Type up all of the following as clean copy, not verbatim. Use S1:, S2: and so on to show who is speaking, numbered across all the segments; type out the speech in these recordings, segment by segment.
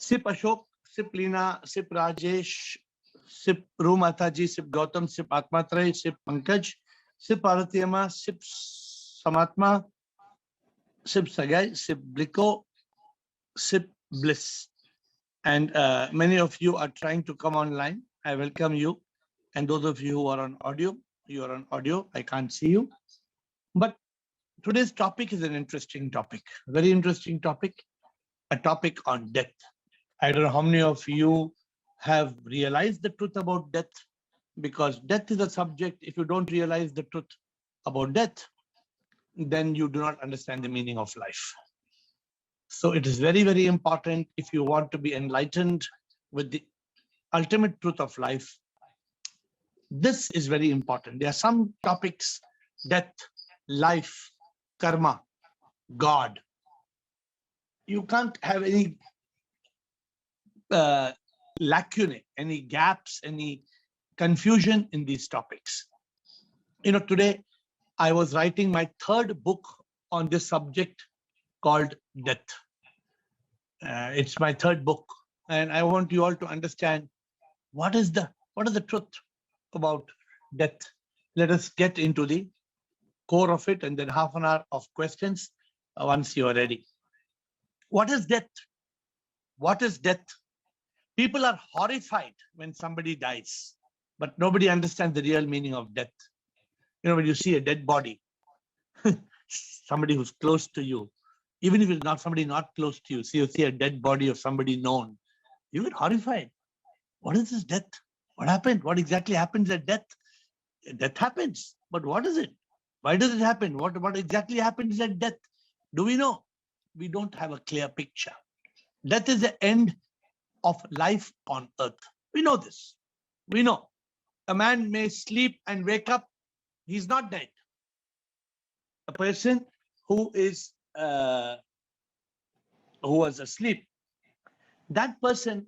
S1: Sip Ashok, Sip Leena, Sip Rajesh, Sip Rumataji, Sip Gautam, Sip Atmatray, Sip Pankaj, Sip Aratiyama, Sip Samatma, Sip Sagai, Sip Bliko, Sip Bliss. And many of you are trying to come online. I welcome you. And those of you who are on audio, you are on audio. I can't see you. But today's topic is an interesting topic, very interesting topic, a topic on death. I don't know how many of you have realized the truth about death, because death is a subject. If you don't realize the truth about death, then you do not understand the meaning of life. So it is very, very important if you want to be enlightened with the ultimate truth of life. This is very important. There are some topics: death, life, karma, God. You can't have any lacunae, any gaps, any confusion in these topics. Today I was writing my third book on this subject called death. It's my third book, and I want you all to understand what is the truth about death. Let us get into the core of it, and then half an hour of questions once you are ready. What is death? What is death? People are horrified when somebody dies, but nobody understands the real meaning of death. When you see a dead body, somebody who's close to you, even if it's not somebody not close to you, you see a dead body of somebody known, you get horrified. What is this death? What happened? What exactly happens at death? Death happens, but what is it? Why does it happen? What exactly happens at death? Do we know? We don't have a clear picture. Death is the end of life on earth. We know this. We know. A man may sleep and wake up. He's not dead. A person who was asleep, that person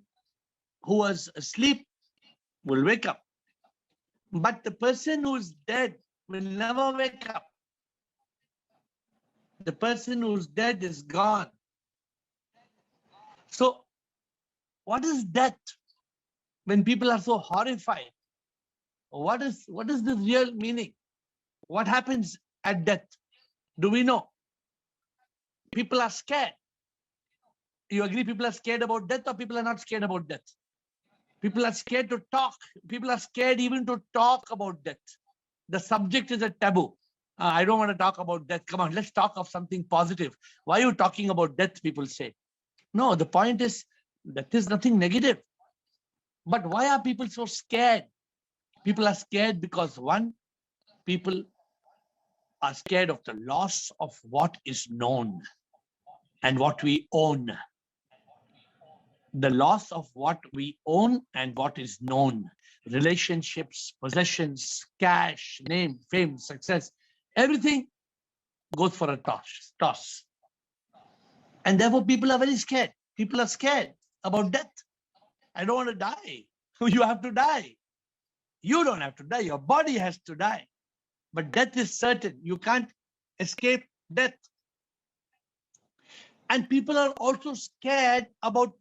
S1: who was asleep will wake up. But the person who's dead will never wake up. The person who's dead is gone. So, what is death? When people are so horrified, what is the real meaning? What happens at death? Do we know? People are scared. You agree people are scared about death, or people are not scared about death? People are scared to talk. People are scared even to talk about death. The subject is a taboo. I don't want to talk about death. Come on, let's talk of something positive. Why are you talking about death, people say? No, the point is that is nothing negative. But why are people so scared? People are scared because, one, people are scared of the loss of what is known and what we own. The loss of what we own and what is known. Relationships, possessions, cash, name, fame, success, everything goes for a toss. And therefore people are very scared. People are scared about death. I don't want to die. You have to die. You don't have to die. Your body has to die. But death is certain. You can't escape death. And people are also scared about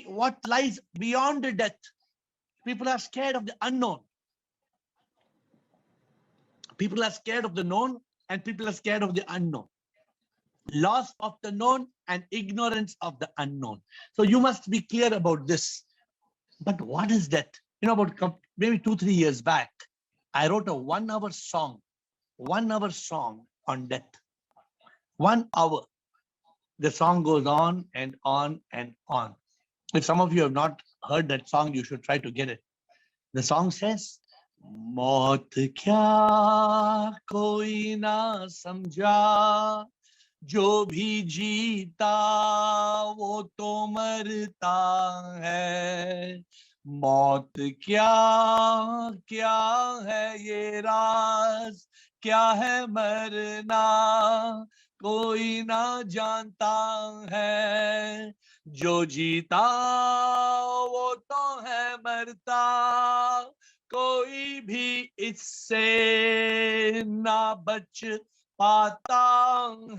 S1: what lies beyond the death. People are scared of the unknown. People are scared of the known, and people are scared of the unknown. Loss of the known and ignorance of the unknown. So you must be clear about this. But what is death? About maybe 2-3 years back, I wrote a 1-hour song on death. 1 hour. The song goes on and on and on. If some of you have not heard that song, you should try to get it. The song says, Maut kya koi na samjha, jo bhi jeeta wo to marta hai. Maut kya hai ye raaz, kya hai marna, कोई ना जानता है. जो जीता वो तो है मरता, कोई भी इससे ना बच पाता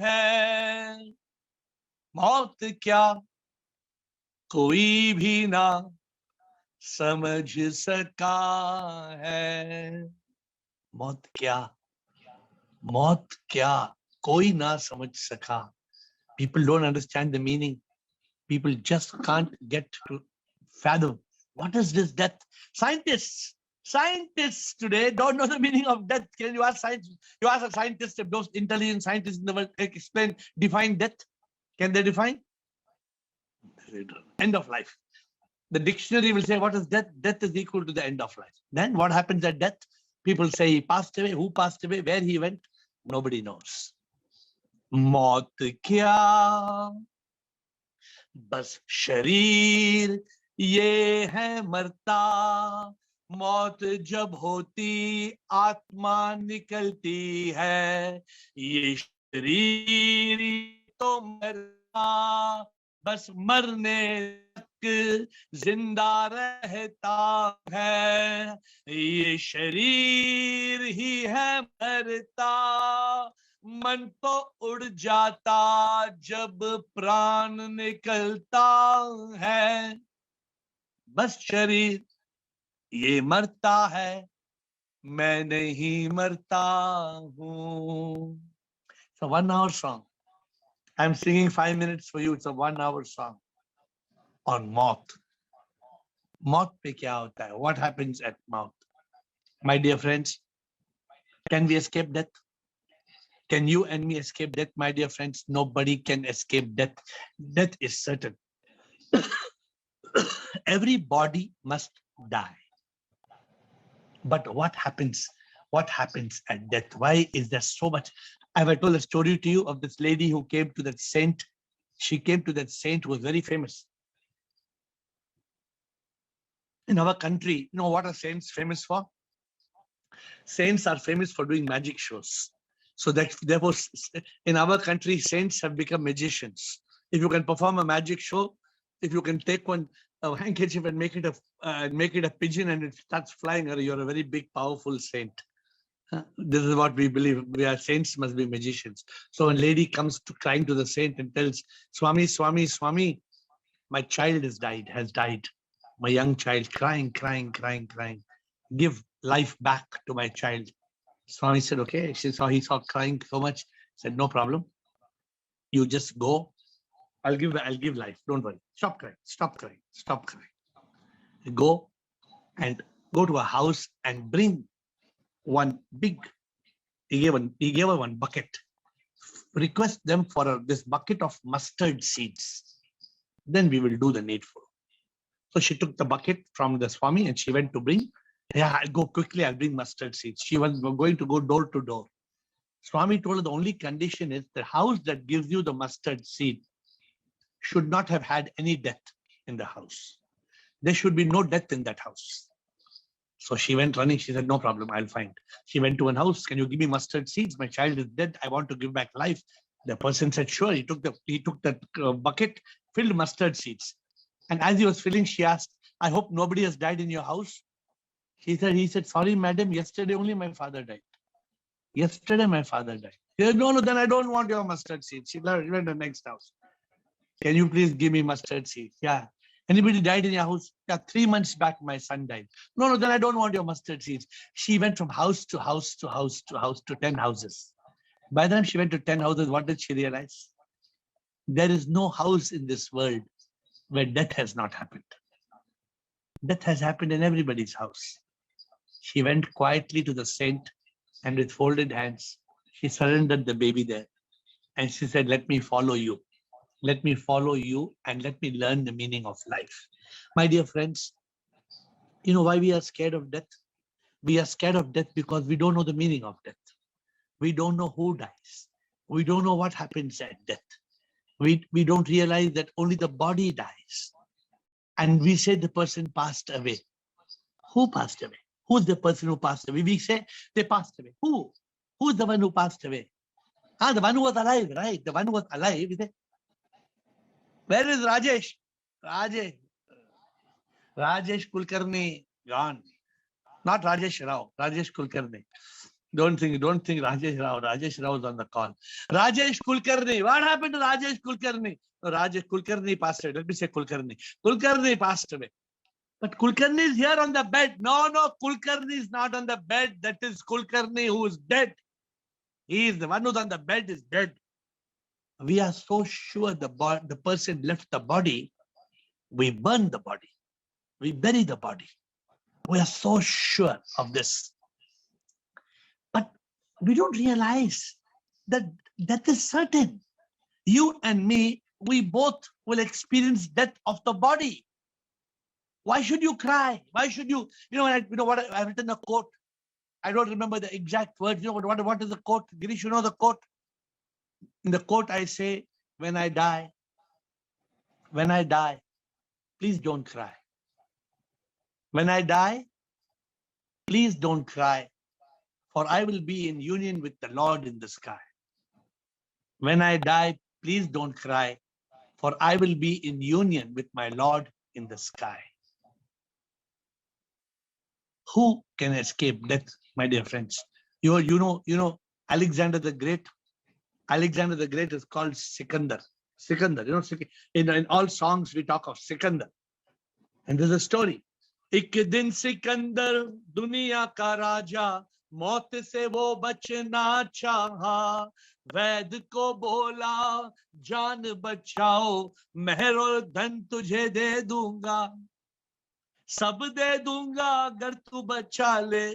S1: है. मौत क्या कोई भी ना समझ सका है। मौत क्या, मौत क्या, कोई ना समझ सका. People don't understand the meaning. People just can't get to fathom what is this death. Scientists today don't know the meaning of death. Can you ask science? You ask a scientist, if those intelligent scientists in the world explain, define death. Can they define? End of life. The dictionary will say, what is death? Death is equal to the end of life. Then what happens at death? People say he passed away. Who passed away? Where he went? Nobody knows. मौत क्या, बस शरीर ये है मरता. मौत जब होती आत्मा निकलती है. ये शरीर तो मरता, बस मरने तक जिंदा रहता है. ये शरीर ही है मरता, मन तो उड़ जाता जब प्राण निकलता है. बस शरीर ये मरता है, मैं नहीं मरता हूँ. It's a 1 hour song. I'm singing 5 minutes for you. It's a 1 hour song on मौत. मौत पे क्या होता है? What happens at मौत? My dear friends, can we escape death? Can you and me escape death, my dear friends? Nobody can escape death. Death is certain. Every body must die. But what happens? What happens at death? Why is there so much? Have I told a story to you of this lady who came to that saint? She came to that saint who was very famous. In our country, you know what are saints famous for? Saints are famous for doing magic shows. So that therefore, in our country, saints have become magicians. If you can perform a magic show, if you can take a handkerchief and make it a pigeon and it starts flying, you're a very big, powerful saint. This is what we believe. We are saints, must be magicians. So when a lady comes to crying to the saint and tells, Swami, Swami, Swami, my child has died. My young child, crying. Give life back to my child. Swami said, okay. He saw crying so much. Said, no problem. You just go. I'll give life. Don't worry. Stop crying. Go to a house and bring one big. He gave her one bucket. Request them for this bucket of mustard seeds. Then we will do the needful. So she took the bucket from the Swami and she went to bring. Yeah, I'll go quickly. I'll bring mustard seeds. She was going to go door to door. Swami told her the only condition is the house that gives you the mustard seed should not have had any death in the house. There should be no death in that house. So she went running. She said, no problem, I'll find. She went to an house. Can you give me mustard seeds? My child is dead. I want to give back life. The person said, sure. He took the bucket, filled mustard seeds. And as he was filling, she asked, I hope nobody has died in your house. He said, sorry, madam, yesterday only my father died. Yesterday my father died. He said, no, then I don't want your mustard seeds. She went to the next house. Can you please give me mustard seeds? Yeah. Anybody died in your house? Yeah, 3 months back, my son died. No, then I don't want your mustard seeds. She went from house to house to house to house to 10 houses. By the time she went to 10 houses, what did she realize? There is no house in this world where death has not happened. Death has happened in everybody's house. She went quietly to the saint and with folded hands, she surrendered the baby there. And she said, let me follow you. Let me follow you and let me learn the meaning of life. My dear friends, you know why we are scared of death? We are scared of death because we don't know the meaning of death. We don't know who dies. We don't know what happens at death. We don't realize that only the body dies. And we say the person passed away. Who passed away? Who's the person who passed away? We say they passed away. Who? Who's the one who passed away? The one who was alive, right? The one who was alive. We say, where is Rajesh? Rajesh Kulkarni, gone. Not Rajesh Rao, Rajesh Kulkarni. Don't think Rajesh Rao. Rajesh Rao is on the call. Rajesh Kulkarni. What happened to Rajesh Kulkarni? No, Rajesh Kulkarni passed away. Let me say Kulkarni. Kulkarni passed away. But Kulkarni is here on the bed. No, Kulkarni is not on the bed. That is Kulkarni who is dead. He is the one who's on the bed is dead. We are so sure the person left the body. We burn the body. We bury the body. We are so sure of this. But we don't realize that death is certain. You and me, we both will experience death of the body. Why should you cry? Why should you? I've written a quote. I don't remember the exact words. What is the quote? Girish, you know the quote? In the quote, I say, when I die, please don't cry. When I die, please don't cry, for I will be in union with the Lord in the sky. When I die, please don't cry, for I will be in union with my Lord in the sky. Who can escape death, my dear friends? You know Alexander the Great. Alexander the Great is called Sikandar. Sikandar, in all songs we talk of Sikandar. And there's a story. एक दिन सिकंदर दुनिया का राजा मौत से वो बचना चाहा वैद को बोला जान बचाओ मेहर और धन तुझे दे दूंगा सब दे दूंगा अगर तू बचा ले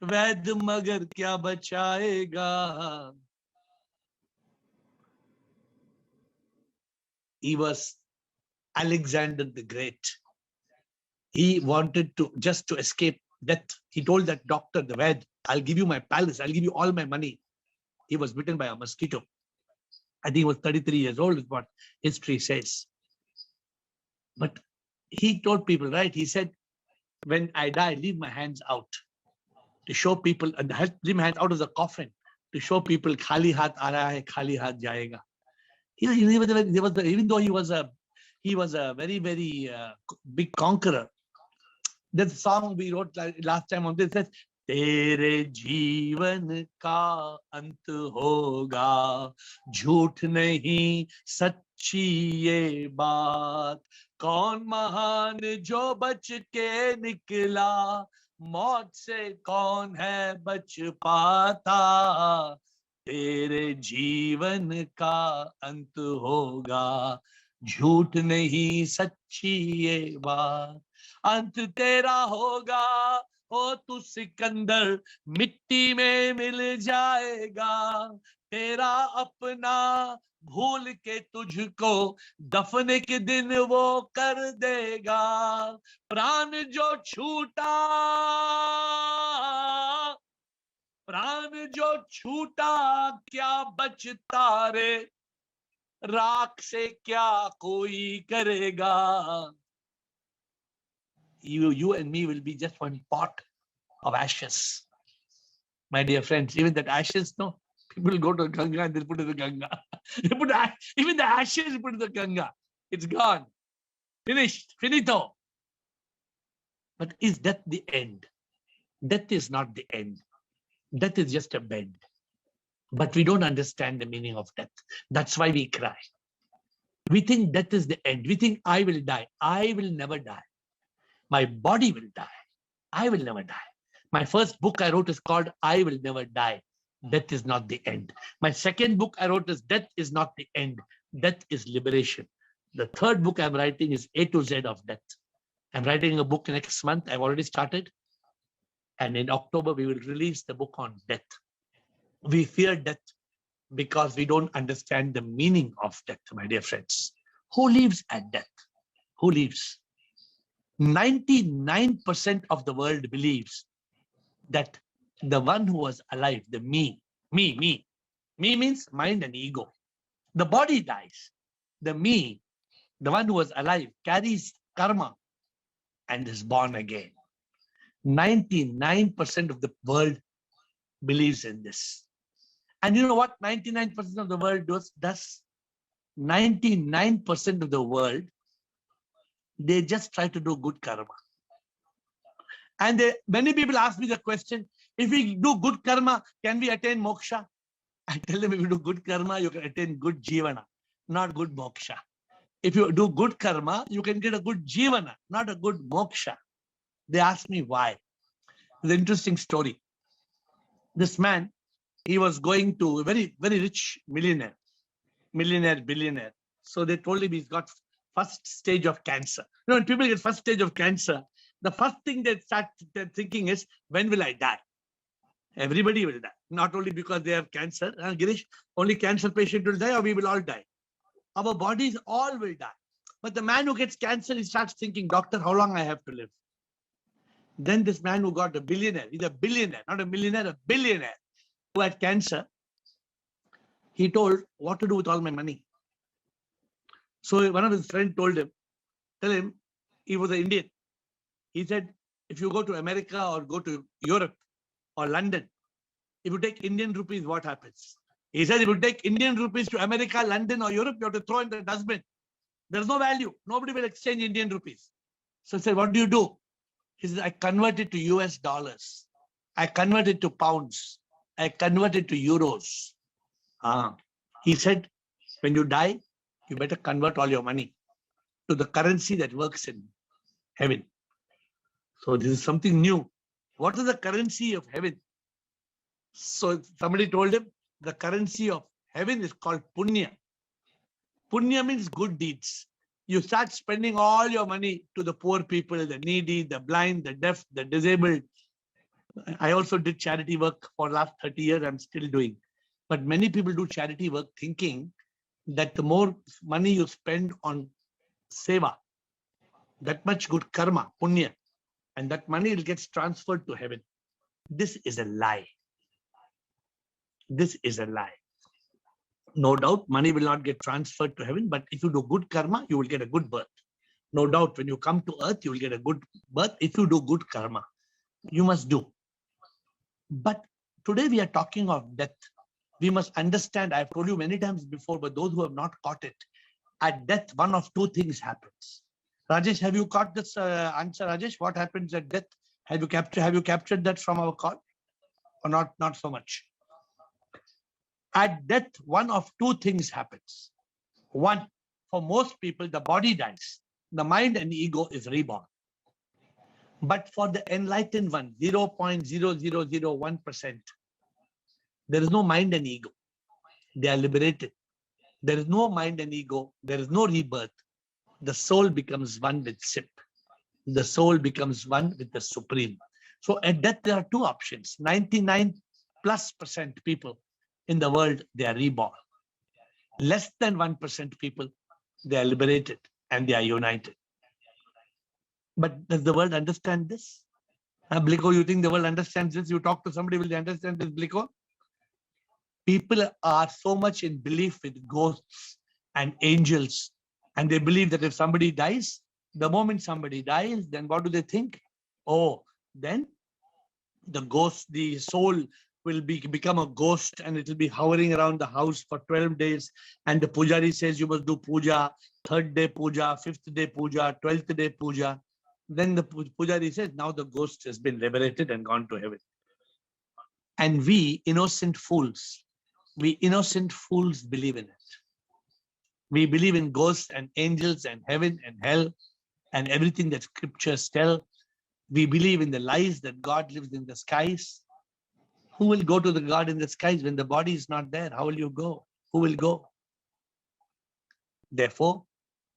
S1: वैद मगर क्या बचाएगा. He was Alexander the Great. He wanted to escape death. He told that doctor, the Ved, I'll give you my palace. I'll give you all my money. He was bitten by a mosquito. I think he was 33 years old is what history says. But he told people, right? He said, when I die, leave my hands out to show people, and leave my hands out of the coffin to show people, khali haath aa raha hai, khali haath jayega. Even though he was a very, very big conqueror. There's a song we wrote last time on this. It says, तेरे जीवन का अंत होगा झूठ नहीं सच्ची ये बात कौन महान जो बच के निकला मौत से कौन है बच पाता तेरे जीवन का अंत होगा झूठ नहीं सच्ची ये बात अंत तेरा होगा हो तू सिकंदर मिट्टी में मिल जाएगा तेरा अपना भूल के तुझको दफन के दिन वो कर देगा प्राण जो छूटा क्या बचता रे राख से क्या कोई करेगा. You and me will be just one pot of ashes. My dear friends, even that ashes, no, people go to Ganga and they'll put it in the Ganga. Even the ashes put in the Ganga. It's gone. Finished. Finito. But is death the end? Death is not the end. Death is just a bed. But we don't understand the meaning of death. That's why we cry. We think death is the end. We think I will die. I will never die. My body will die. I will never die. My first book I wrote is called I Will Never Die. Death is not the end. My second book I wrote is Death is not the end. Death is liberation. The third book I'm writing is A to Z of death. I'm writing a book next month. I've already started. And in October, we will release the book on death. We fear death because we don't understand the meaning of death, my dear friends. Who lives at death? Who lives? 99% of the world believes that the one who was alive, the me means mind and ego. The body dies. The me, the one who was alive, carries karma and is born again. 99% of the world believes in this. And you know what 99% of the world does? 99% of the world, they just try to do good karma. And many people ask me the question, If we do good karma, can we attain moksha? I tell them, if you do good karma, you can attain good jivana, not good moksha. If you do good karma, you can get a good jivana, not a good moksha. They asked me why. It's an interesting story. This man, he was going to a very, very rich millionaire, billionaire. So they told him he's got first stage of cancer. You know, when people get first stage of cancer, the first thing they start thinking is, when will I die? Everybody will die. Not only because they have cancer. Girish, only cancer patient will die, or we will all die. Our bodies all will die. But the man who gets cancer, he starts thinking, doctor, how long I have to live? Then this man who got a billionaire, he's a billionaire, not a millionaire, a billionaire, who had cancer, he told, what to do with all my money? So one of his friends told him, tell him, he was an Indian. He said, if you go to America or go to Europe or London, if you take Indian rupees, what happens? He said, if you take Indian rupees to America, London or Europe, you have to throw in the dustbin. There's no value. Nobody will exchange Indian rupees. So he said, what do? He said, I convert it to US dollars. I convert it to pounds. I convert it to euros. He said, when you die, you better convert all your money to the currency that works in heaven. So this is something new. What is the currency of heaven? So somebody told him, the currency of heaven is called punya. Punya means good deeds. You start spending all your money to the poor people, the needy, the blind, the deaf, the disabled. I also did charity work for the last 30 years. I'm still doing. But many people do charity work thinking that the more money you spend on seva, that much good karma, punya, and that money gets transferred to heaven. This is a lie. This is a lie. No doubt, money will not get transferred to heaven, but if you do good karma, you will get a good birth. No doubt, when you come to earth, you will get a good birth. If you do good karma, you must do. But today we are talking of death. We must understand, I've told you many times before, but those who have not caught it, at death, one of two things happens. Rajesh, have you caught this answer, Rajesh? What happens at death? Have you captured that from our call? Or not so much? At death, one of two things happens. One, for most people, the body dies. The mind and ego is reborn. But for the enlightened one, 0.0001%, there is no mind and ego. They are liberated. There is no mind and ego. There is no rebirth. The soul becomes one with SIP. The soul becomes one with the Supreme. So at death, there are two options. 99+% people in the world, they are reborn. Less than 1% people, they are liberated and they are united. But does the world understand this? Bliko, you think the world understands this? You talk to somebody, will they understand this, Bliko? People are so much in belief with ghosts and angels, and they believe that if somebody dies, the moment somebody dies, then what do they think? Oh, then the ghost, the soul will become a ghost, and it will be hovering around the house for 12 days. And the pujari says you must do puja, 3rd day puja, 5th day puja, 12th day puja. Then the pujari says, now the ghost has been liberated and gone to heaven. And we innocent fools believe in it. We believe in ghosts and angels and heaven and hell and everything that scriptures tell. We believe in the lies that God lives in the skies. Who will go to the God in the skies when the body is not there? How will you go? Who will go? Therefore,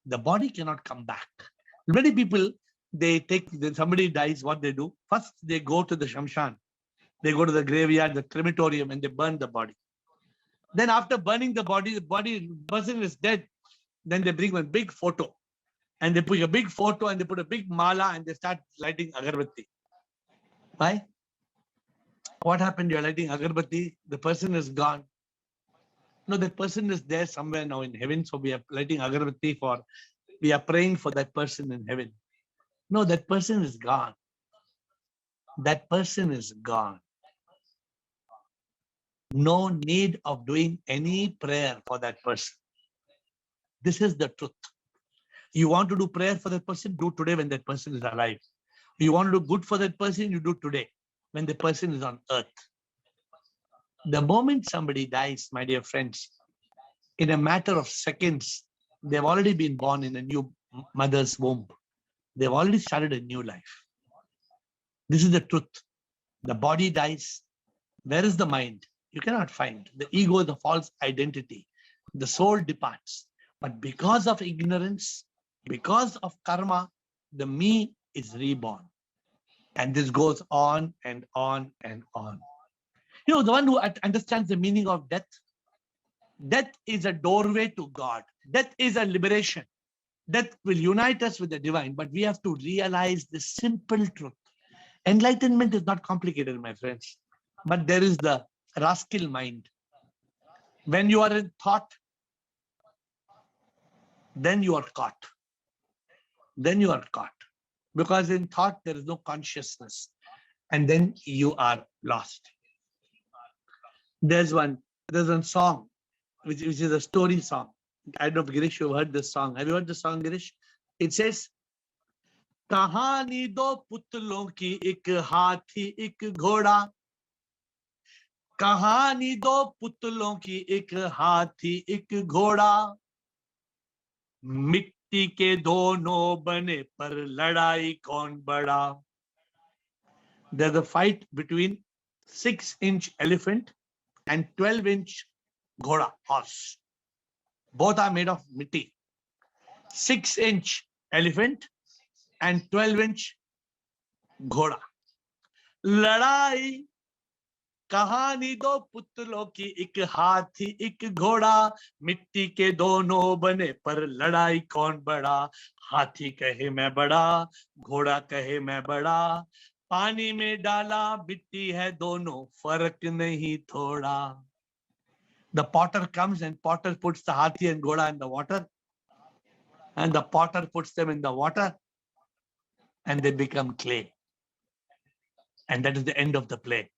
S1: the body cannot come back. Many people, somebody dies, what they do? First, they go to the shamshan. They go to the graveyard, the crematorium, and they burn the body. Then after burning the person is dead. Then they bring one big photo. And they put a big photo and they put a big mala and they start lighting agarbatti. Why? What happened? You're lighting agarbatti, the person is gone. No, that person is there somewhere now in heaven. So we are lighting agarbatti we are praying for that person in heaven. No, that person is gone. That person is gone. No need of doing any prayer for that person. This is the truth. You want to do prayer for that person, do today when that person is alive. You want to do good for that person, you do today. when the person is on earth. The moment somebody dies, my dear friends, in a matter of seconds, they've already been born in a new mother's womb. They've already started a new life. This is the truth. The body dies. Where is the mind? You cannot find. The ego, the false identity. The soul departs. But because of ignorance, because of karma, the me is reborn. And this goes on and on and on. You know, the one who understands the meaning of death, death is a doorway to God. Death is a liberation. Death will unite us with the divine, but we have to realize the simple truth. Enlightenment is not complicated, my friends, but there is the rascal mind. When you are in thought, then you are caught. Then you are caught. Because in thought, there is no consciousness. And then you are lost. There's one song, which is a story song. I don't know if Girish, you've heard this song. Have you heard the song, Girish? It says, कहानी दो पुतलों की एक हाथी एक घोड़ा कहानी दो पुतलों की एक हाथी एक घोड़ा मिट्टी के दोनों बने पर लड़ाई कौन बड़ा. There's a fight between 6-inch elephant and 12-inch ghoda horse. Both are made of mitti. 6-inch elephant and 12-inch घोड़ा. लड़ाई कहानी दो पुतलों की एक हाथी एक घोड़ा मिट्टी के दोनों बने पर लड़ाई कौन बड़ा. हाथी कहे मैं बड़ा घोड़ा कहे मैं बड़ा पानी में डाला मिट्टी है दोनों फर्क नहीं थोड़ा. The potter comes and potter puts the hathi and ghoda in the water, and the potter puts them in the water and they become clay. And that is the end of the play.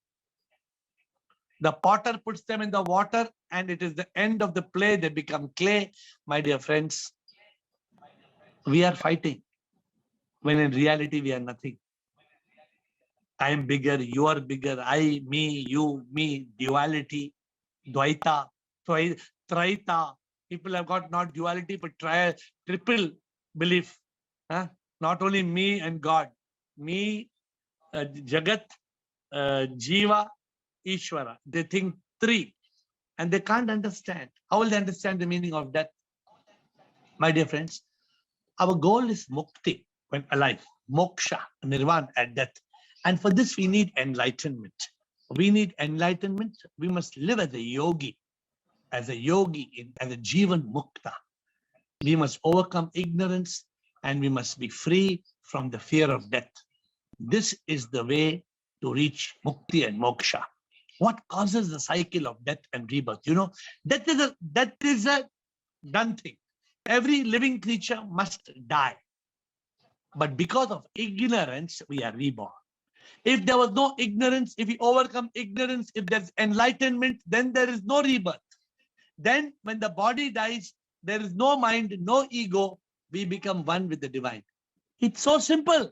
S1: The potter puts them in the water and it is the end of the play. They become clay. My dear friends, we are fighting when in reality we are nothing. I am bigger, you are bigger, I, me, you, me, duality, dvaita, traita. People have got not duality but triple belief. Not only me and God, me, Jagat, Jiva, Ishvara. They think three and they can't understand. How will they understand the meaning of death? My dear friends, our goal is mukti when alive, moksha, nirvana at death. And for this we need enlightenment. We need enlightenment. We must live as a yogi, as a Jivan Mukta. We must overcome ignorance and we must be free from the fear of death. This is the way to reach mukti and moksha. What causes the cycle of death and rebirth? You know, death is a done thing. Every living creature must die. But because of ignorance, we are reborn. If there was no ignorance, if we overcome ignorance, if there's enlightenment, then there is no rebirth. Then when the body dies, there is no mind, no ego. We become one with the divine. It's so simple.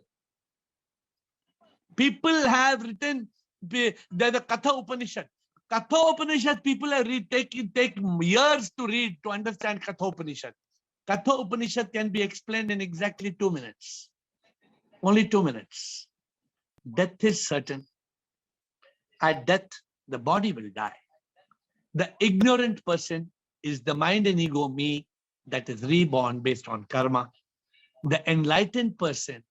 S1: People have written, there's a Katha Upanishad. Katha Upanishad, people have take years to read to understand Katha Upanishad. Katha Upanishad can be explained in exactly 2 minutes. Only 2 minutes. Death is certain. At death, the body will die. The ignorant person is the mind and ego me that is reborn based on karma. The enlightened person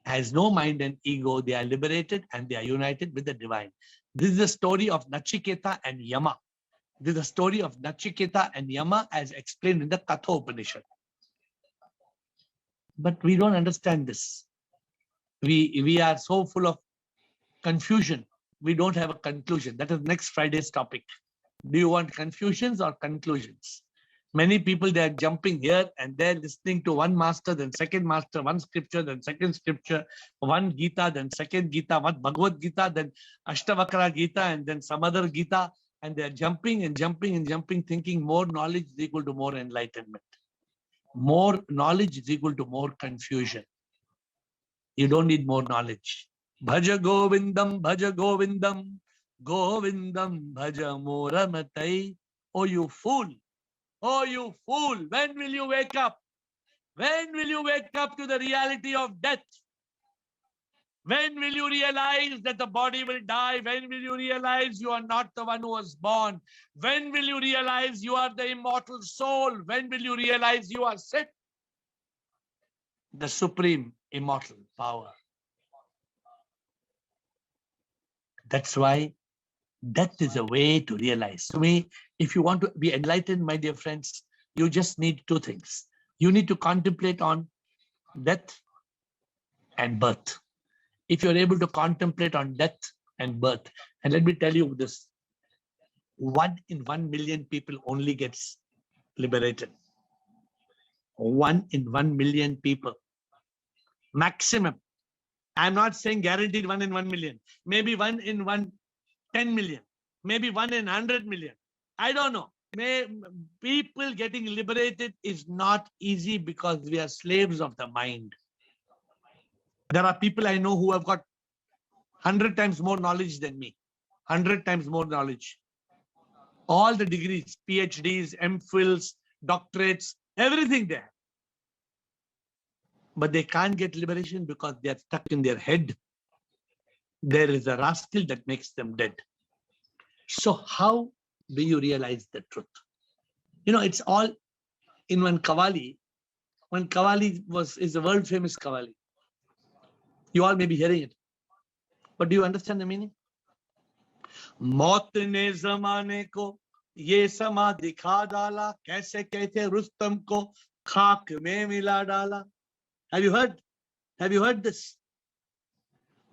S1: has no mind and ego. They are liberated and they are united with the divine. This is the story of Nachiketa and Yama. This is the story of Nachiketa and Yama as explained in the Katha Upanishad. But we don't understand this. We are so full of confusion. We don't have a conclusion. That is next Friday's topic. Do you want confusions or conclusions? Many people, they are jumping here and there, listening to one master, then second master, one scripture, then second scripture, one Gita, then second Gita, one Bhagavad Gita, then Ashtavakra Gita, and then some other Gita. And they are jumping and jumping and jumping, thinking more knowledge is equal to more enlightenment. More knowledge is equal to more confusion. You don't need more knowledge. Bhaja Govindam, Bhaja Govindam, Govindam, Bhaja Moramatai. Oh, you fool. Oh, you fool. When will you wake up? When will you wake up to the reality of death? When will you realize that the body will die? When will you realize you are not the one who was born? When will you realize you are the immortal soul? When will you realize you are Sit, the supreme immortal power? That's why death is a way to realize. To me, if you want to be enlightened, my dear friends, you just need two things. You need to contemplate on death and birth. If you're able to contemplate on death and birth, and let me tell you this, 1 in 1 million people only gets liberated. 1 in 1 million people. Maximum. I'm not saying guaranteed 1 in 1 million. Maybe 1 in 10 million. Maybe 1 in 100 million. I don't know. People getting liberated is not easy because we are slaves of the mind. There are people I know who have got 100 times more knowledge than me. 100 times more knowledge. All the degrees, PhDs, MPhils, doctorates, everything there. But they can't get liberation because they are stuck in their head. There is a rascal that makes them dead. So how do you realize the truth? You know, it's all in one Qawwali. One Qawwali is a world famous Qawwali. You all may be hearing it. But do you understand the meaning? मौत ने जमाने को ये समा दिखा डाला, कैसे कहते रुस्तम को खाक में मिला डाला. Have you heard? Have you heard this?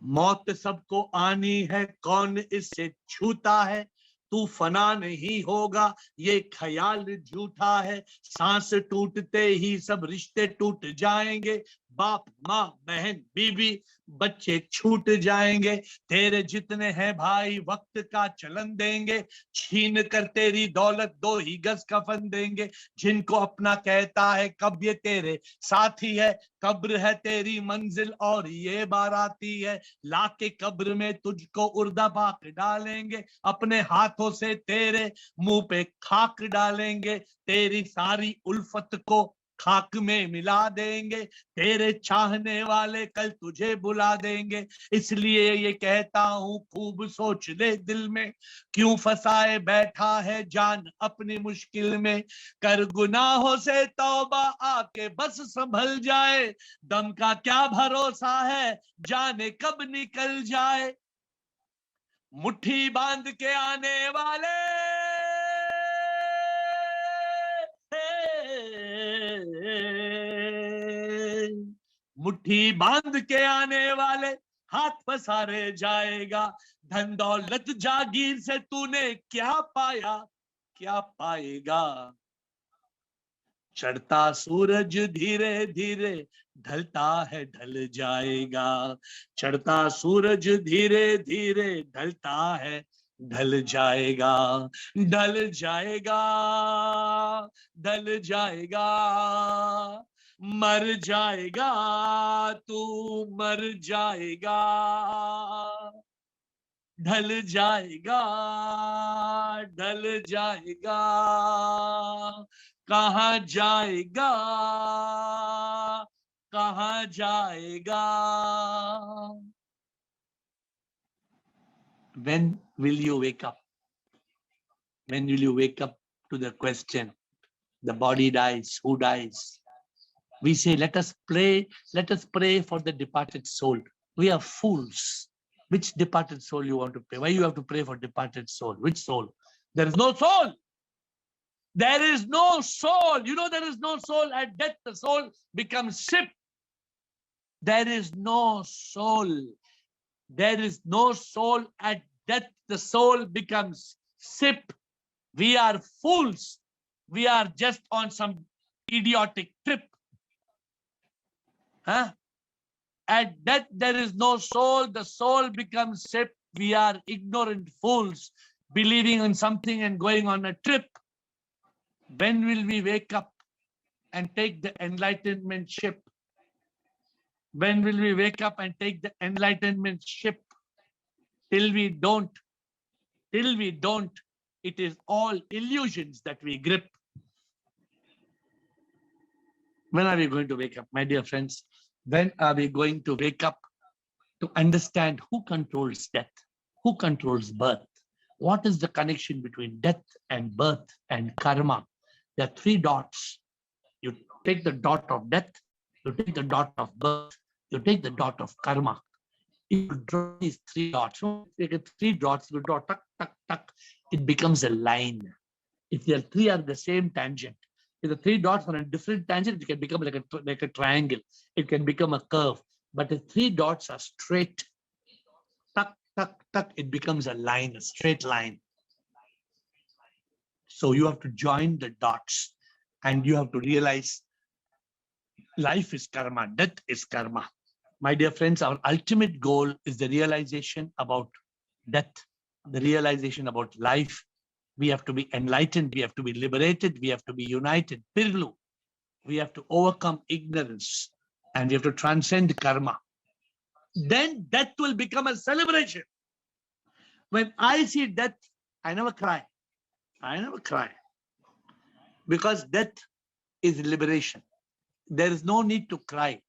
S1: मौत सबको आनी है, कौन इससे छूता है, तू फना नहीं होगा, ये ख्याल झूठा है, सांस टूटते ही सब रिश्ते टूट जाएंगे, बाप माँ बहन बीवी बच्चे छूट जाएंगे, तेरे जितने हैं भाई वक्त का चलन देंगे, छीन कर तेरी दौलत 2 ही गज कफन देंगे, जिनको अपना कहता है कब ये तेरे साथी है, कब्र है तेरी मंजिल और ये बाराती है, लाके कब्र में तुझको उर्दा पाक डालेंगे, अपने हाथों से तेरे मुंह पे खाक डालेंगे, तेरी सारी उल्फत को खाक में मिला देंगे, तेरे चाहने वाले कल तुझे बुला देंगे, इसलिए ये कहता हूं खूब सोच ले दिल में, क्यों फंसाए बैठा है जान अपनी मुश्किल में, कर गुनाहों से तौबा आके बस संभल जाए, दम का क्या भरोसा है जाने कब निकल जाए, मुट्ठी बांध के आने वाले, मुट्ठी बांध के आने वाले हाथ पसारे जाएगा, धन दौलत जागीर से तूने क्या पाया क्या पाएगा, चढ़ता सूरज धीरे धीरे ढलता है ढल जाएगा, चढ़ता सूरज धीरे धीरे ढलता है ढल जाएगा, ढल जाएगा ढल जाएगा, मर जाएगा तू मर जाएगा, ढल जाएगा ढल जाएगा, कहाँ जाएगा कहाँ जाएगा. When will you wake up? When will you wake up to the question? The body dies. Who dies? We say, let us pray for the departed soul. We are fools. Which departed soul you want to pray? Why you have to pray for departed soul? Which soul? There is no soul. There is no soul. You know there is no soul. At death, the soul becomes ship. There is no soul. There is no soul. At death, the soul becomes sip. We are fools. We are just on some idiotic trip. Huh? At death, there is no soul. The soul becomes sip. We are ignorant fools, believing in something and going on a trip. When will we wake up and take the enlightenment ship? When will we wake up and take the enlightenment ship? Till we don't, it is all illusions that we grip. When are we going to wake up, my dear friends? When are we going to wake up to understand who controls death, who controls birth? What is the connection between death and birth and karma? There are three dots. You take the dot of death, you take the dot of birth, you take the dot of karma. If you draw these three dots, take three dots, you draw tuck, tuck, tuck, it becomes a line. If the three are the same tangent, if the three dots are on a different tangent, it can become like a triangle. It can become a curve. But if three dots are straight, tuck, tuck, tuck, it becomes a line, a straight line. So you have to join the dots and you have to realize life is karma, death is karma. My dear friends, our ultimate goal is the realization about death, the realization about life. We have to be enlightened, we have to be liberated, we have to be united. Pirlu. We have to overcome ignorance and we have to transcend karma. Then death will become a celebration. When I see death, I never cry. I never cry. Because death is liberation. There is no need to cry.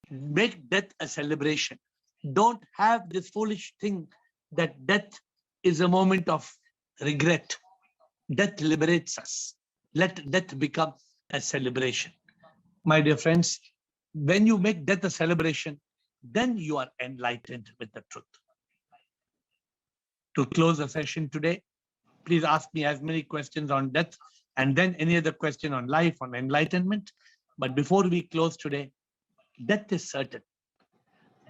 S1: Make death a celebration. Don't have this foolish thing that death is a moment of regret. Death liberates us. Let death become a celebration. My dear friends, when you make death a celebration, then you are enlightened with the truth. To close the session today, please ask me as many questions on death and then any other question on life, on enlightenment. But before we close today, death is certain.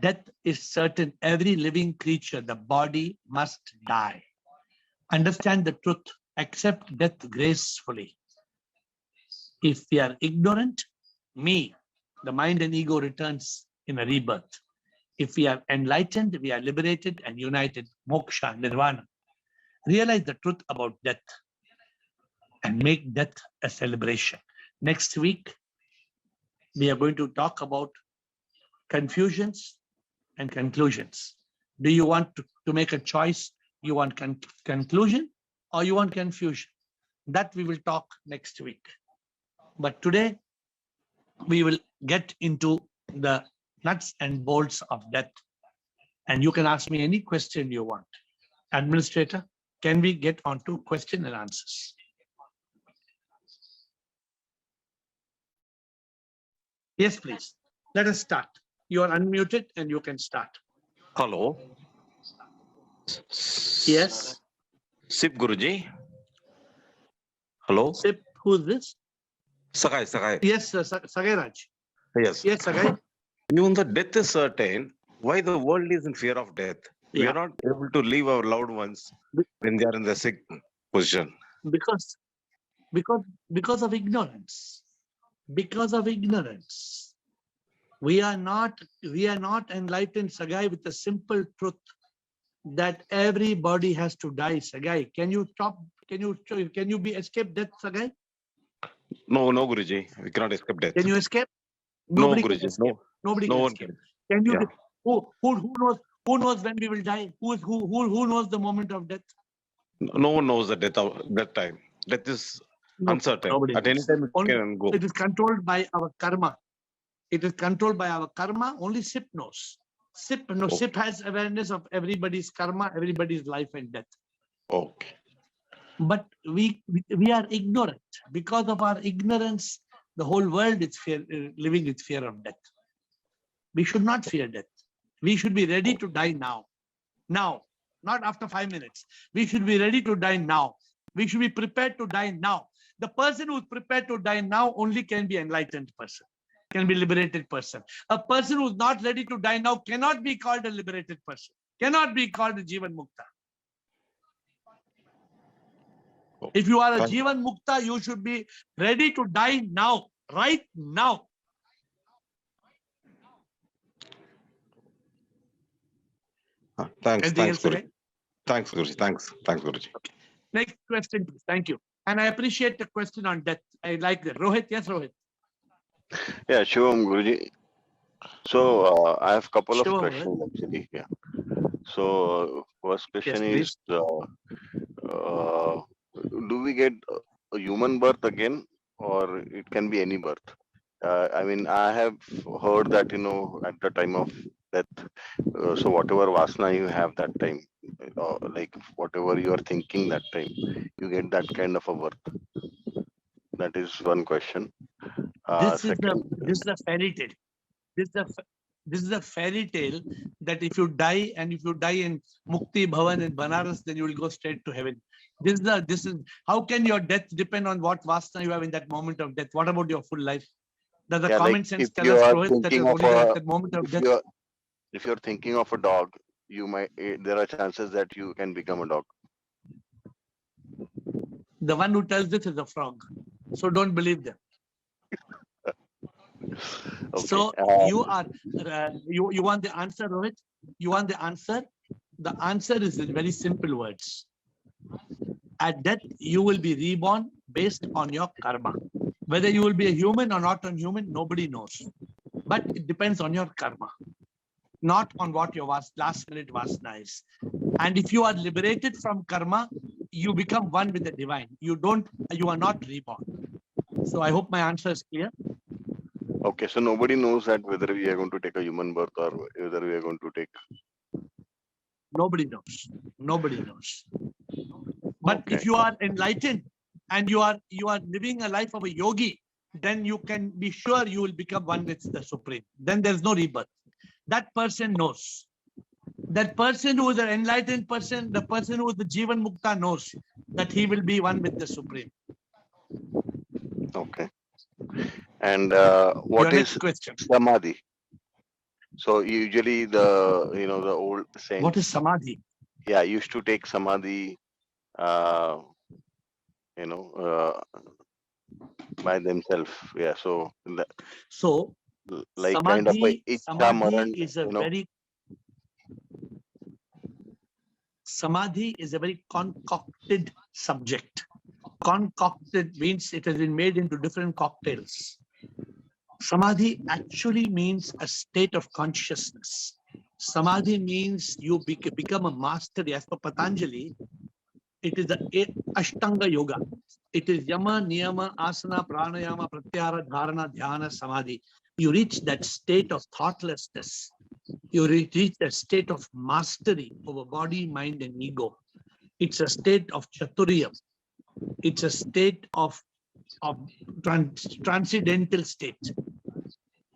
S1: Death is certain. Every living creature, the body must die. Understand the truth. Accept death gracefully. If we are ignorant, me, the mind and ego returns in a rebirth. If we are enlightened, we are liberated and united, moksha, nirvana. Realize the truth about death and make death a celebration. Next week, we are going to talk about confusions and conclusions. Do you want to make a choice? You want conclusion or you want confusion? That we will talk next week. But today, we will get into the nuts and bolts of death. And you can ask me any question you want. Administrator, can we get on to question and answers? Yes, please. Let us start. You are unmuted and you can start.
S2: Hello.
S1: Yes.
S2: Sip Guruji. Hello.
S1: Sip, who is this?
S2: Sagai.
S1: Yes, Sagai Raj.
S2: Yes.
S1: Yes, Sagai.
S2: Even the death is certain. Why the world is in fear of death? We
S1: Yeah.
S2: are not able to leave our loved ones when they are in the sick position.
S1: Because of ignorance. Because of ignorance. We are not enlightened, Sagai, with the simple truth that everybody has to die. Sagai, can you stop? Can you be escape death, Sagai?
S2: No, Guruji. We cannot escape death.
S1: Can you escape?
S2: Nobody can escape.
S1: No. Nobody can escape. Can you? Yeah. Who knows when we will die? Who knows the moment of death?
S2: No one knows the death of that time. Death is uncertain. At any time it can go.
S1: It is controlled by our karma. It is controlled by our karma. Only Sip knows. Sip has awareness of everybody's karma, everybody's life and death.
S2: Okay.
S1: But we are ignorant. Because of our ignorance, the whole world is living with fear of death. We should not fear death. We should be ready to die now. Now, not after 5 minutes. We should be ready to die now. We should be prepared to die now. The person who is prepared to die now only can be enlightened person, can be liberated person. A person who is not ready to die now cannot be called a liberated person, cannot be called a Jivan Mukta. If you are a Jivan Mukta, you should be ready to die now, right now.
S2: Thanks, Guruji. Thanks, Guruji. Thanks, Guruji.
S1: Okay. Next question, please. Thank you. And I appreciate the question on death. I like that. Rohit, yes, Rohit.
S3: Yeah, Shivam Guruji.
S2: So I have a couple of
S1: Sure.
S2: questions actually. Yeah. So first question
S1: Yes,
S2: is,
S1: please.
S2: do we get a human birth again, or it can be any birth? I mean, I have heard that, at the time of death, so whatever vasana you have that time, like whatever you are thinking that time, you get that kind of a birth. That is one question. Second,
S1: This is a fairy tale. This is a this is a fairy tale that if you die and if you die in Mukti Bhavan in Banaras, then you will go straight to heaven. This is how can your death depend on what vasana you have in that moment of death? What about your full life? Does the
S2: yeah, like
S1: common sense
S2: if
S1: tell
S2: you
S1: us,
S2: are
S1: Rohit, that
S2: thinking
S1: is
S2: of
S1: only at
S2: a,
S1: that moment of
S2: if
S1: death?
S2: you're thinking of a dog, you might, there are chances that you can become a dog.
S1: The one who tells this is a frog. So don't believe them.
S2: Okay.
S1: So you want the answer, Rohit? You want the answer? The answer is in very simple words. At death, you will be reborn based on your karma. Whether you will be a human or not a human, nobody knows. But it depends on your karma, not on what your last minute vasana is. And if you are liberated from karma, you become one with the divine. You are not reborn. So I hope my answer is clear.
S2: Okay, so nobody knows that whether we are going to take a human birth or whether we are going to take.
S1: Nobody knows. Nobody knows. But
S2: Okay.
S1: if you are enlightened and you are living a life of a yogi, then you can be sure you will become one with the Supreme. Then there's no rebirth. That person knows. That person who is an enlightened person, the person who is the Jivan Mukta knows that he will be one with the Supreme.
S2: Okay. And what
S1: Your next
S2: is
S1: question.
S2: samadhi? So usually the old saints.
S1: What is samadhi?
S2: Yeah, used to take samadhi, uh, you know, by themselves. Yeah. So like kind of a ichha
S1: samadhi
S2: maran,
S1: is a very concocted subject. Concocted means it has been made into different cocktails. Samadhi actually means a state of consciousness. Samadhi means you become a master. As per Patanjali, it is the Ashtanga Yoga. It is Yama, Niyama, Asana, Pranayama, Pratyahara, Dharana, Dhyana, Samadhi. You reach that state of thoughtlessness. You reach that state of mastery over body, mind, and ego. It's a state of chaturiyam. It's a state of transcendental state.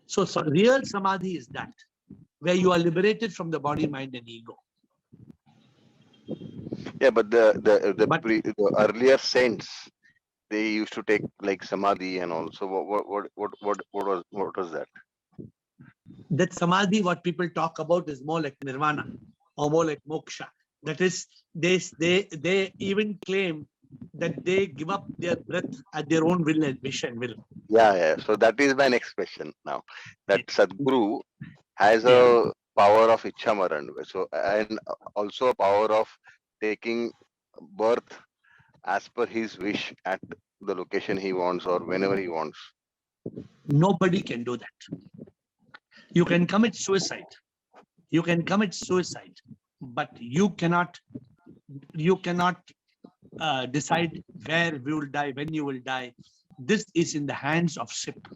S1: So real samadhi is that, where you are liberated from the body, mind, and ego.
S2: Yeah, but the earlier saints, they used to take like samadhi and also what was that?
S1: That samadhi, what people talk about, is more like nirvana or more like moksha. That is, they even claim that they give up their breath at their own will and wish and will.
S2: Yeah. So that is my next question now. That Sadguru has a power of Ichhamaran. So, and also a power of taking birth as per his wish at the location he wants or whenever he wants.
S1: Nobody can do that. You can commit suicide. You can commit suicide, but you cannot decide where we will die, when you will die. This is in the hands of SIP,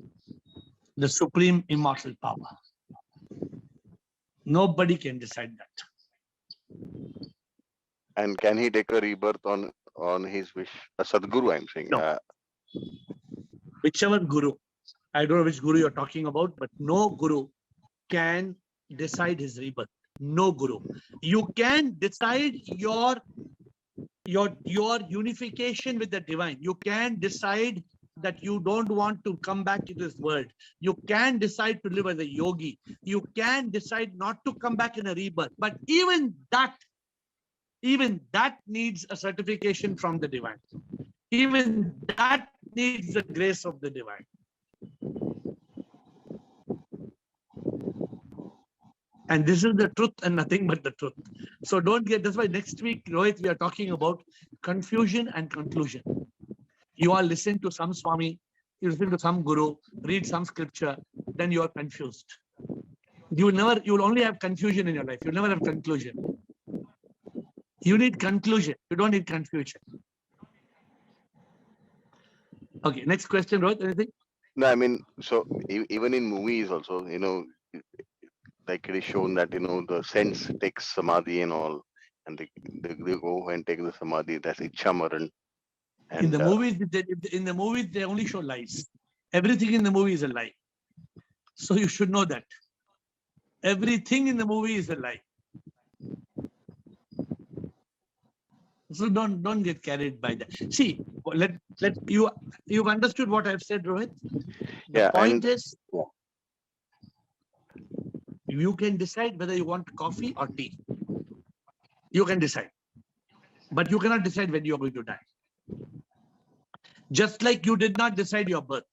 S1: the supreme immortal power. Nobody can decide that.
S2: And can he take a rebirth on his wish? A Sadguru, I'm saying.
S1: No. Whichever guru, I don't know which guru you're talking about, but no guru can decide his rebirth. No guru. You can decide your unification with the divine. You can decide that you don't want to come back to this world. You can decide to live as a yogi. You can decide not to come back in a rebirth. But even that needs a certification from the divine. Even that needs the grace of the divine. And this is the truth and nothing but the truth. So don't get, that's why next week, Rohit, we are talking about confusion and conclusion. You all listen to some Swami, you listen to some Guru, read some scripture, then you are confused. You will only have confusion in your life. You'll never have conclusion. You need conclusion. You don't need confusion. Okay, next question, Rohit. Anything?
S2: No, I mean, so even in movies also, like it is shown that the sense takes samadhi and all, and they go and take the samadhi. That's Ichamaran.
S1: In
S2: And
S1: the movies, they only show lies. Everything in the movie is a lie. So you should know that. Everything in the movie is a lie. So don't get carried by that. See, let you've understood what I've said, Rohit. The point is, you can decide whether you want coffee or tea. You can decide, but you cannot decide when you're going to die. Just like you did not decide your birth.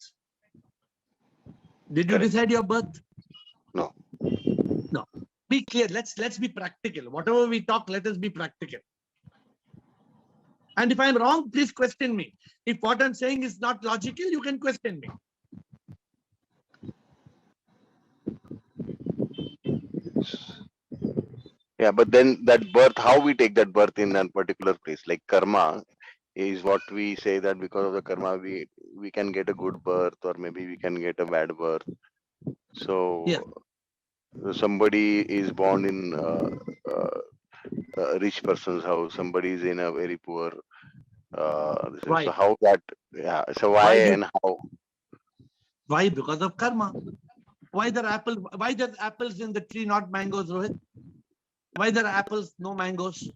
S1: Did you decide your birth?
S2: No.
S1: No. Be clear. Let's be practical. Whatever we talk, let us be practical. And if I'm wrong, please question me. If what I'm saying is not logical, you can question me.
S2: Yeah, but then that birth, how we take that birth in that particular place, like karma is what we say that because of the karma we can get a good birth or maybe we can get a bad birth. So somebody is born in a rich person's house, somebody is in a very poor.
S1: Why?
S2: So how that? Yeah. So why and how?
S1: Why? Because of karma. Why there apples in the tree, not mangoes, Rohit? Why there are apples, no mangoes?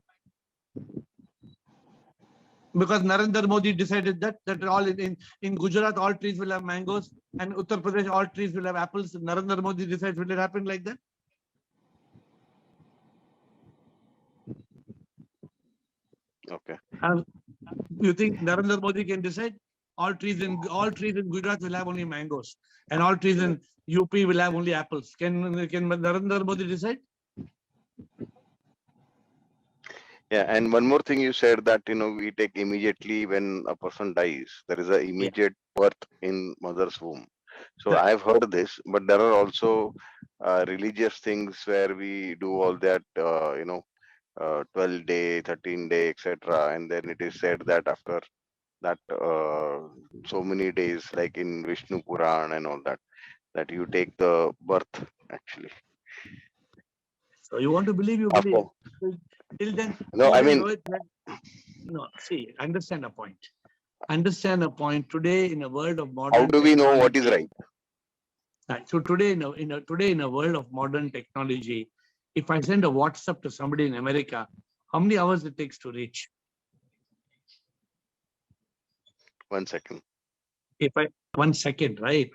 S1: Because Narendra Modi decided that all in Gujarat all trees will have mangoes, and Uttar Pradesh all trees will have apples. Narendra Modi decides, will it happen like that?
S2: Okay.
S1: You think Narendra Modi can decide all trees in Gujarat will have only mangoes, and all trees in UP will have only apples? Can Narendra Modi decide?
S2: Yeah, and one more thing you said that we take immediately when a person dies. There is a immediate birth in mother's womb. So I've heard this, but there are also religious things where we do all that 12-day, 13-day, etc. And then it is said that after that so many days, like in Vishnu Puran and all that you take the birth actually.
S1: So you want to believe, you believe. Till then,
S2: no, I mean,
S1: no. See, understand a point. Understand a point. Today, in a world of modern,
S2: how do we know what is right?
S1: Right. So today, in a world of modern technology, if I send a WhatsApp to somebody in America, how many hours it takes to reach?
S2: 1 second.
S1: 1 second, right?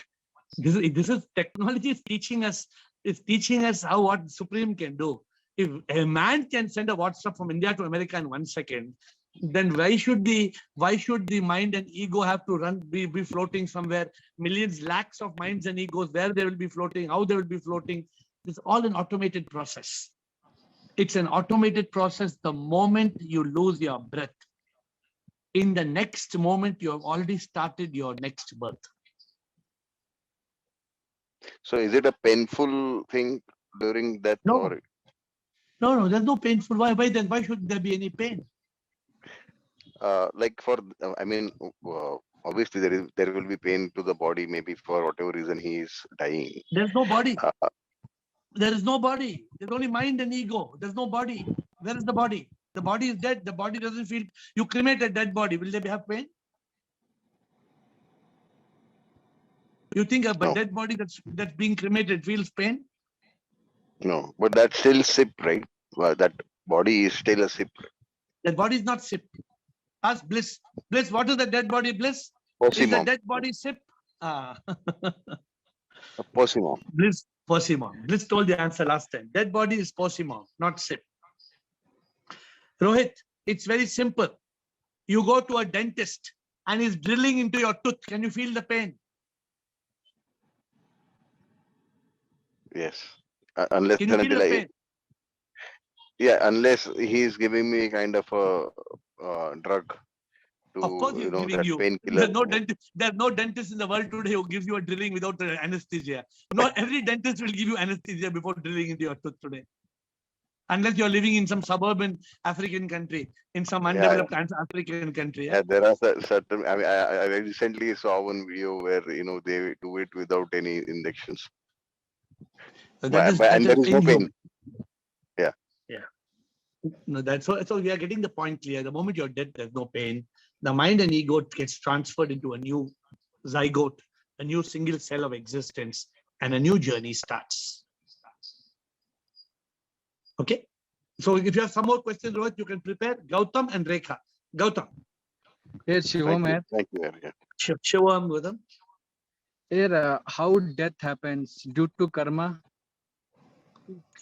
S1: This is technology is teaching us. It's teaching us what Supreme can do. If a man can send a WhatsApp from India to America in 1 second, then why should the mind and ego have to be floating somewhere? Millions, lakhs of minds and egos, where they will be floating, how they will be floating. It's all an automated process. It's an automated process. The moment you lose your breath, in the next moment, you have already started your next birth.
S2: So is it a painful thing during death?
S1: No.
S2: Or
S1: No, there's no painful. Why then? Why should there be any pain?
S2: Like I mean, obviously there will be pain to the body, maybe for whatever reason he is dying.
S1: There's no body. There is no body. There's only mind and ego. There's no body. Where is the body? The body is dead. The body doesn't feel. You cremate a dead body. Will they have pain? You think a dead body that's being cremated feels pain?
S2: No, but that's still sip, right? Well, that body is still a sip.
S1: That body is not sip. Ask Bliss. Bliss, what is the dead body, Bliss?
S2: Possimum.
S1: Is the dead body sip?
S2: Possimum.
S1: Bliss, possimum. Bliss told the answer last time. Dead body is possimum, not sip. Rohit, it's very simple. You go to a dentist and he's drilling into your tooth. Can you feel the pain?
S2: Yes. Unless
S1: Can you feel the pain?
S2: Yeah, unless he's giving me kind of a drug to,
S1: Of course, he's giving
S2: that
S1: you.
S2: painkiller.
S1: There's no dentist in the world today who gives you a drilling without anesthesia. Not every dentist will give you anesthesia before drilling into your tooth today. Unless you're living in some suburban African country, in some undeveloped African country.
S2: Yeah, there are certain. I mean, I recently saw one video where they do it without any injections,
S1: So
S2: and
S1: that
S2: there
S1: is
S2: is no pain.
S1: inhuman.
S2: Yeah.
S1: Yeah. No, that's so we are getting the point clear. The moment you're dead, there's no pain. The mind and ego gets transferred into a new zygote, a new single cell of existence, and a new journey starts. Okay. So if you have some more questions, Rohit, you can prepare. Gautam and Rekha. Gautam.
S3: Yes, Shivam, AiR.
S2: Thank you. Yeah.
S1: Shivam, Gautam.
S3: AiR, how death happens due to karma,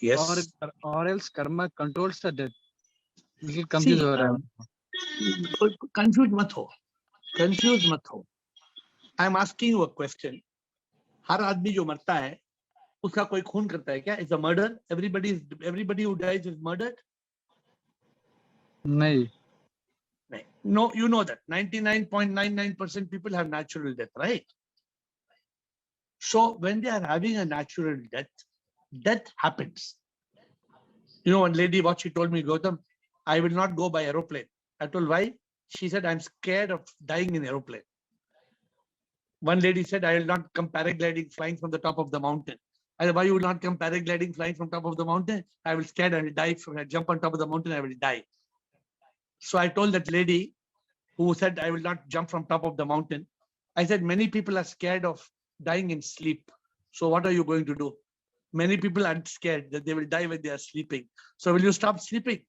S1: Yes.
S3: or else karma controls the death. Little
S1: See,
S3: confused हो रहा है.
S1: confused mat ho. Confused mat ho. I'm asking you a question. हर आदमी जो मरता है, उसका कोई खून करता है क्या? It's a murder. Everybody who dies is murdered.
S3: नहीं.
S1: No, you know that 99.99% people have natural death, right? So when they are having a natural death, death happens. You know, one lady, what she told me, Gautam, I will not go by aeroplane. I told why? She said, I'm scared of dying in aeroplane. One lady said, I will not come paragliding flying from the top of the mountain. I said, why you will not come paragliding flying from top of the mountain? I will scared, I will die. When I jump on top of the mountain, I will die. So I told that lady who said, I will not jump from top of the mountain. I said, many people are scared of dying in sleep. So what are you going to do? Many people are scared that they will die when they are sleeping. So will you stop sleeping?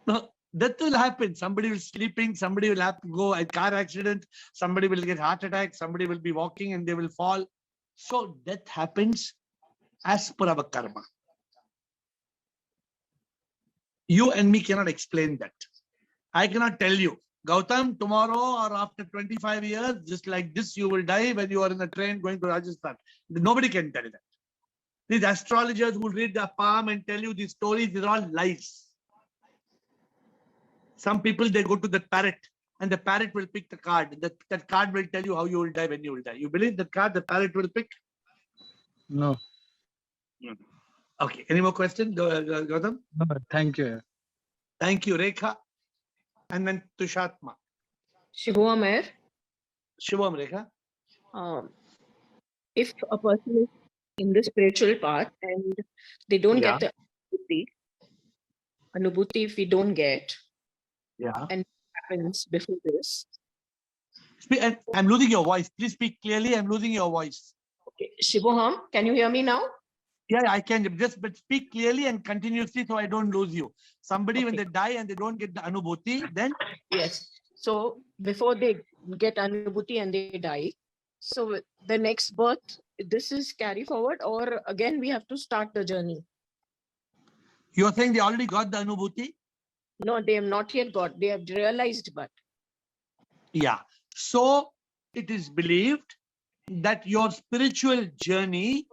S1: No, death will happen. Somebody will sleeping, somebody will have to go a car accident, somebody will get heart attack, somebody will be walking and they will fall. So death happens as per our karma. You and me cannot explain that. I cannot tell you, Gautam, tomorrow or after 25 years, just like this, you will die when you are in a train going to Rajasthan. Nobody can tell that. These astrologers who read the palm and tell you these stories, these are all lies. Some people, they go to the parrot and the parrot will pick the card. That card will tell you how you will die when you will die. You believe that card the parrot will pick?
S3: No.
S1: Okay. Any more questions, Gautam?
S3: No, thank you.
S1: Thank you, Rekha. And then Tushatma.
S4: Shivam, AiR.
S1: Shivam, Rekha.
S4: If a person is in the spiritual path and they don't
S1: Yeah.
S4: get the anubhuti, if we don't get,
S1: Yeah.
S4: and what happens before this.
S1: And I'm losing your voice. Please speak clearly. I'm losing your voice.
S4: Okay, Shivam, can you hear me now?
S1: Yeah, I can. But speak clearly and continuously so I don't lose you. Somebody, when they die and they don't get the anubhuti, then?
S4: Yes. So before they get anubhuti and they die, so the next birth, this is carry forward, or again we have to start the journey?
S1: You're saying they already got the anubhuti?
S4: No, they have not yet got. They have realized, but.
S1: Yeah. So it is believed that your spiritual journey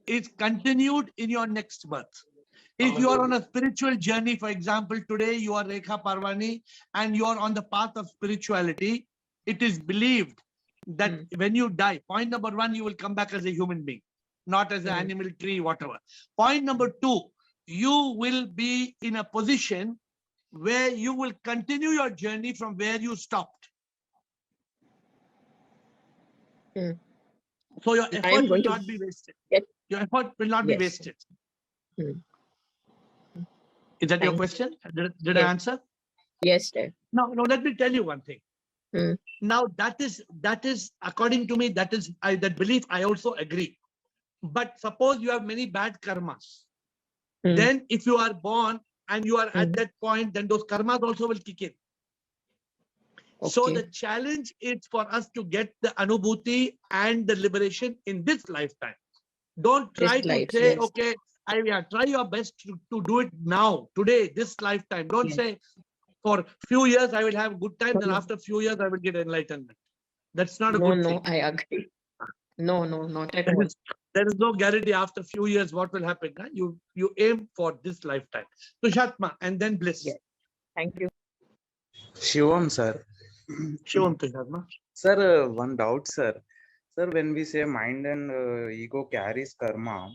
S1: is continued in your next birth. If you are on a spiritual journey, for example, today you are Rekha Parvani and you are on the path of spirituality, it is believed that when you die, point number one, you will come back as a human being, not as an animal, tree, whatever. Point number two, you will be in a position where you will continue your journey from where you stopped. So your effort will not be wasted. Your effort will not be wasted. Is that your question? Did I answer?
S4: Yes, sir.
S1: No, let me tell you one thing. Now that is according to me, that belief I also agree. But suppose you have many bad karmas. Then if you are born and you are at that point, then those karmas also will kick in. Okay. So the challenge is for us to get the anubhuti and the liberation in this lifetime. Don't try to say, okay, try your best to do it now, today, this lifetime. Don't say for few years I will have good time, then after a few years I will get enlightenment. That's not a good thing.
S4: No, I agree. No, not at all.
S1: There is no guarantee after a few years what will happen. Huh? You aim for this lifetime. Tushatma and then Bliss.
S4: Yes. Thank you.
S5: Shivam, sir.
S1: Shivam Tushatma.
S5: Sir, one doubt, sir. Sir, when we say mind and ego carries karma,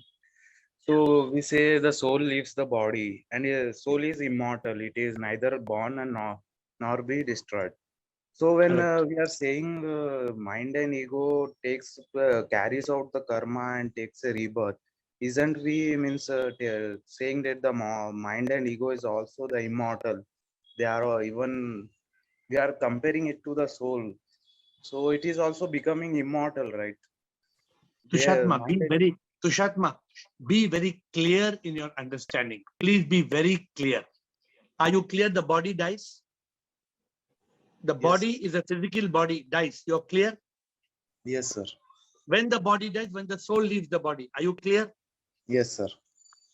S5: so we say the soul leaves the body, and soul is immortal. It is neither born and nor be destroyed. So when
S1: Correct.
S5: we are saying mind and ego carries out the karma and takes a rebirth, isn't we means saying that the mind and ego is also the immortal? They are even we are comparing it to the soul, so it is also becoming immortal, right? Their
S1: Tushatma,
S5: mind and
S1: Tushatma, be very clear in your understanding. Please be very clear. Are you clear? The body dies. The
S5: yes,
S1: body is a physical body, dies. You're clear?
S5: yes, sir.
S1: When the body dies, when the soul leaves the body, are you clear?
S5: Yes, sir.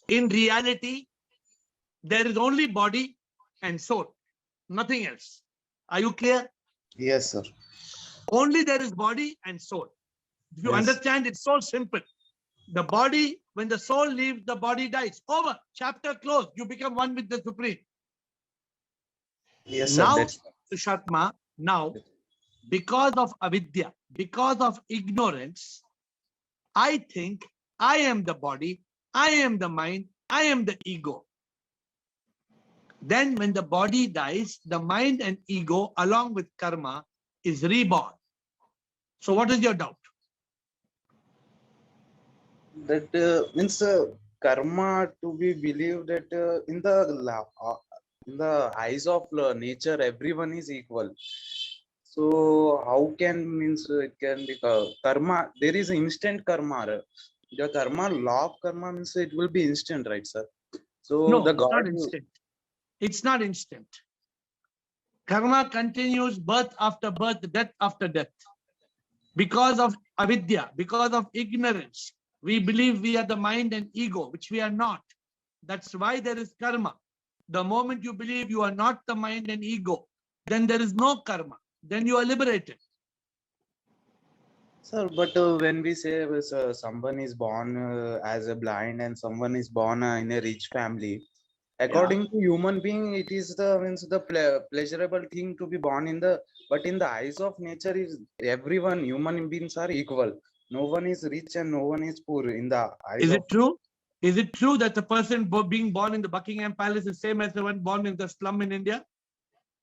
S1: In reality, there is only body and soul, nothing else. Are you clear?
S5: Yes, sir.
S1: Only there is body and soul. If you
S5: Yes.
S1: understand, it's so simple. The body, when the soul leaves, the body dies. Over. Chapter closed. You become one with the Supreme.
S5: Yes, sir.
S1: Now,
S5: That's
S1: Tushatma, now, because of avidya, because of ignorance, I think I am the body, I am the mind, I am the ego. Then when the body dies, the mind and ego along with karma is reborn. So what is your doubt?
S5: that means karma to be believed that in the eyes of nature everyone is equal. So how can means it can be karma? There is instant karma. The karma law of karma means it will be instant, right, sir? So
S1: No,
S5: the
S1: it's not
S5: God
S1: instant. It's not instant. Karma continues birth after birth, death after death. Because of avidya, because of ignorance, we believe we are the mind and ego, which we are not. That's why there is karma. The moment you believe you are not the mind and ego, then there is no karma. Then you are liberated.
S5: Sir, but when we say someone is born as a blind and someone is born in a rich family, according to human being, it is the means the pleasurable thing to be born in the. But in the eyes of nature, is everyone human beings are equal. No one is rich and no one is poor in the eyes
S1: Is
S5: of.
S1: it true? Is it true that the person being born in the Buckingham Palace is same as the one born in the slum in India?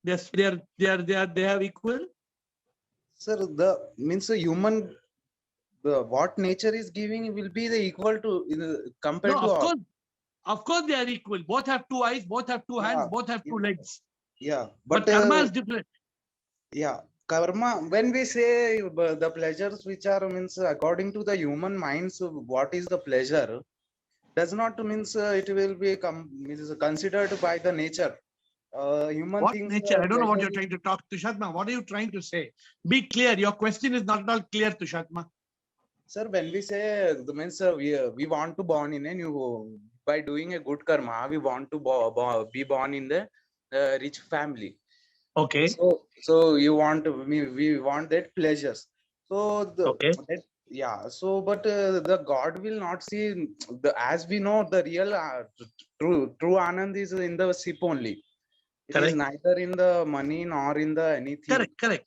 S1: They have equal.
S5: Sir, the means a human. What nature is giving will be the equal to compared
S1: No,
S5: to all.
S1: of course they are equal. Both have two eyes, both have two hands,
S5: Yeah,
S1: both have two legs.
S5: yeah,
S1: But karma is different.
S5: yeah, karma. When we say the pleasures which are means according to the human minds, what is the pleasure? Does not means it will be means considered by the nature. Human
S1: What
S5: things
S1: nature? I don't know what
S5: pleasure
S1: you're trying to talk, Tushatma. What are you trying to say? Be clear. Your question is not at all clear, Tushatma.
S5: Sir, when we say the means we want to born in a new by doing a good karma, we want to be born in the rich family.
S1: Okay.
S5: So you want we want that pleasures. So
S1: Okay.
S5: yeah. So but the God will not see the as we know the real true Anand is in the sip only. It is
S1: Correct.
S5: neither in the money nor in the anything.
S1: Correct.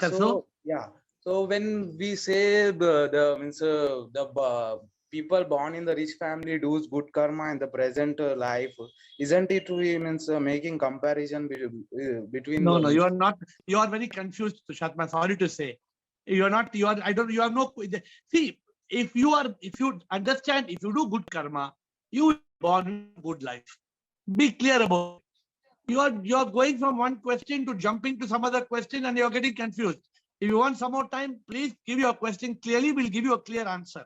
S5: So yeah. So when we say the means the people born in the rich family does good karma in the present life, isn't it we means making comparison between
S1: No,
S5: means,
S1: you are not. You are very confused, Tushatma. Sorry to say. You are not. You are. I don't. You have no. See, if you understand, if you do good karma, you will be born in a good life. Be clear about it. You are going from one question to jumping to some other question, and you are getting confused. If you want some more time, please give your question clearly. We'll give you a clear answer.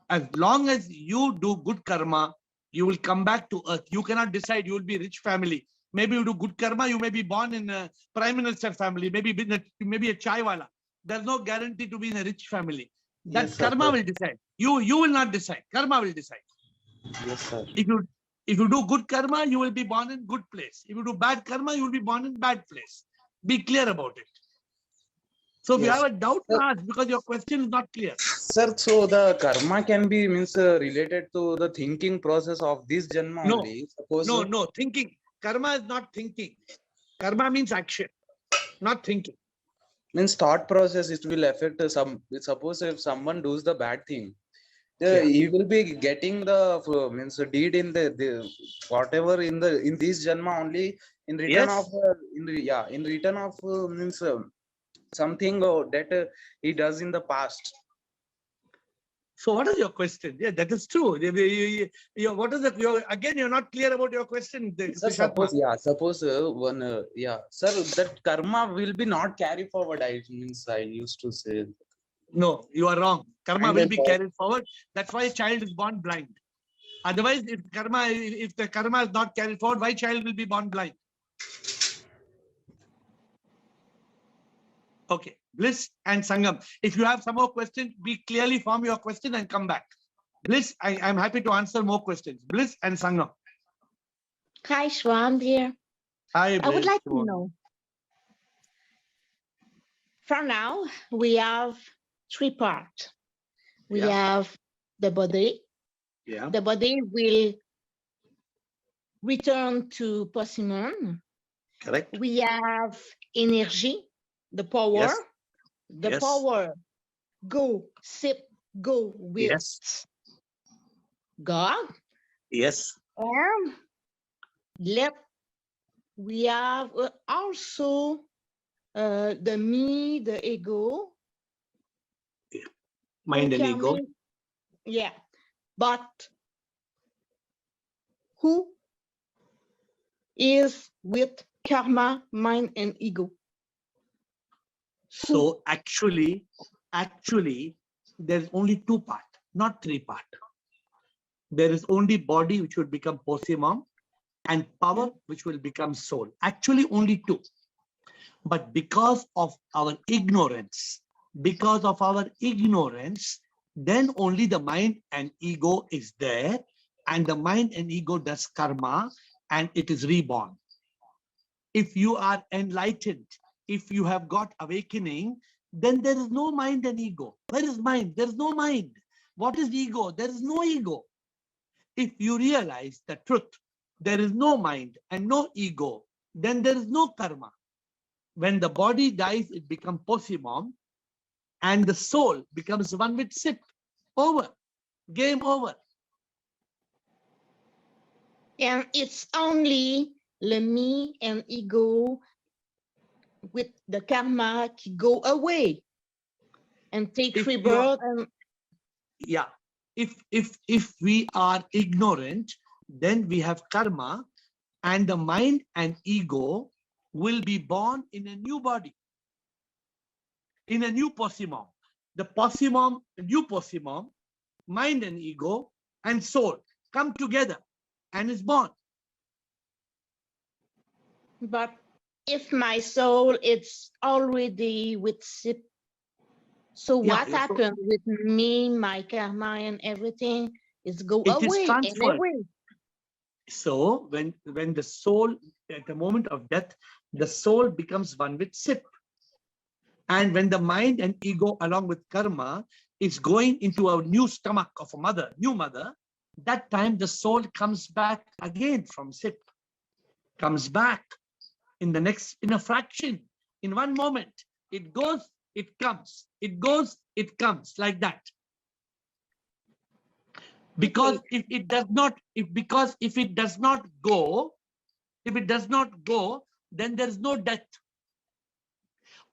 S1: As long as you do good karma, you will come back to earth. You cannot decide. You will be rich family. Maybe you do good karma. You may be born in a prime minister family. Maybe a chaiwala. There's no guarantee to be in a rich family. That
S5: yes, sir,
S1: karma will decide. You will not decide. Karma will decide.
S5: yes, sir.
S1: If you do good karma, you will be born in good place. If you do bad karma, you will be born in bad place. Be clear about it. So if you
S5: Yes.
S1: have a doubt, ask, because your question is not clear.
S5: Sir, so the karma can be means related to the thinking process of this janma
S1: No.
S5: only. Suppose
S1: No. Thinking. Karma is not thinking. Karma means action, not thinking.
S5: Means thought process, it will affect some. Suppose if someone does the bad thing,
S1: Yeah.
S5: he will be getting the means deed in the whatever in this janma only in return
S1: Yes.
S5: of in return of means something that he does in the past.
S1: So what is your question? Yeah, that is true. What is it? Again, you're not clear about your question.
S5: Sir,
S1: Sushatma.
S5: suppose one sir, that karma will be not carry forward. I used to say.
S1: No, you are wrong. Karma
S5: And
S1: will
S5: then
S1: be carried forward. That's why a child is born blind. Otherwise, if the karma is not carried forward, why child will be born blind? Okay, Bliss and Sangam. If you have some more questions, be clearly form your question and come back. Bliss, I'm happy to answer more questions. Bliss and Sangam.
S6: Hi, Shwan here.
S1: Hi,
S6: I would
S1: Bliss.
S6: like to know. For now, we have three parts. We
S1: Yeah.
S6: have the body.
S1: Yeah.
S6: The body will return to Persimmon.
S1: Correct.
S6: We have energy, the power.
S1: Yes.
S6: The
S1: Yes.
S6: power go with
S1: Yes.
S6: God.
S1: Yes.
S6: And we have also the me, the ego.
S1: Mind and
S6: can
S1: ego.
S6: make- Yeah, but who is with karma, mind, and ego?
S1: So actually, there's only two parts, not three parts. There is only body which will become Posimam and power which will become soul. Actually, only two. But because of our ignorance, then only the mind and ego is there, and the mind and ego does karma, and it is reborn. If you are enlightened, if you have got awakening, then there is no mind and ego. Where is mind? There is no mind. What is ego? There is no ego. If you realize the truth, there is no mind and no ego, then there is no karma. When the body dies, it becomes Posimam, and the soul becomes one with Sit. Over. Game over.
S6: And it's only the me and ego with the karma to go away and take
S1: If you
S6: rebirth. And
S1: Yeah. If we are ignorant, then we have karma, and the mind and ego will be born in a new body, in a new Posimam. The Posimam, new Posimam, mind and ego and soul come together and is born.
S6: but if my soul is already with Sip, so
S1: Yeah,
S6: what
S1: your soul-
S6: happened with me, my karma, and everything is go
S1: It is
S6: away
S1: transferred.
S6: anyway.
S1: So when the soul, at the moment of death, the soul becomes one with Sit. And when the mind and ego along with karma is going into a new stomach of a mother, new mother, that time the soul comes back again from Sit. Comes back in a fraction, in one moment. It goes, it comes, it goes, it comes, like that. Because if it does not go, then there is no death.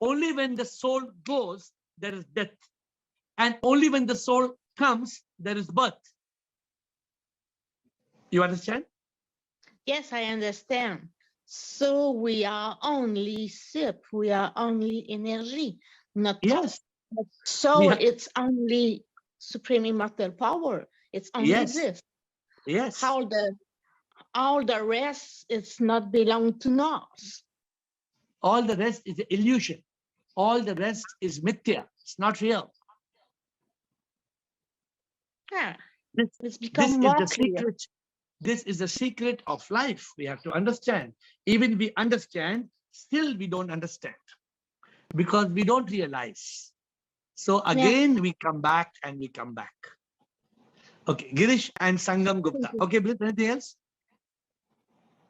S1: Only when the soul goes, there is death. And only when the soul comes, there is birth. You understand?
S6: Yes, I understand. So we are only Sip, we are only energy, not
S1: Yes.
S6: soul.
S1: have-
S6: It's only supreme immortal power. It's only
S1: Yes.
S6: this.
S1: Yes.
S6: All the rest is not belong to us.
S1: All the rest is illusion. All the rest is mithya. It's not real.
S6: Yeah,
S1: This,
S6: it's
S1: this
S6: become
S1: is
S6: more
S1: the
S6: clear.
S1: secret. This is the secret of life. We have to understand. Even we understand, still we don't understand because we don't realize. So again, we come back and we come back. Okay, Girish and Sangam Gupta.
S6: Thank you.
S1: Okay, Bliss, anything else?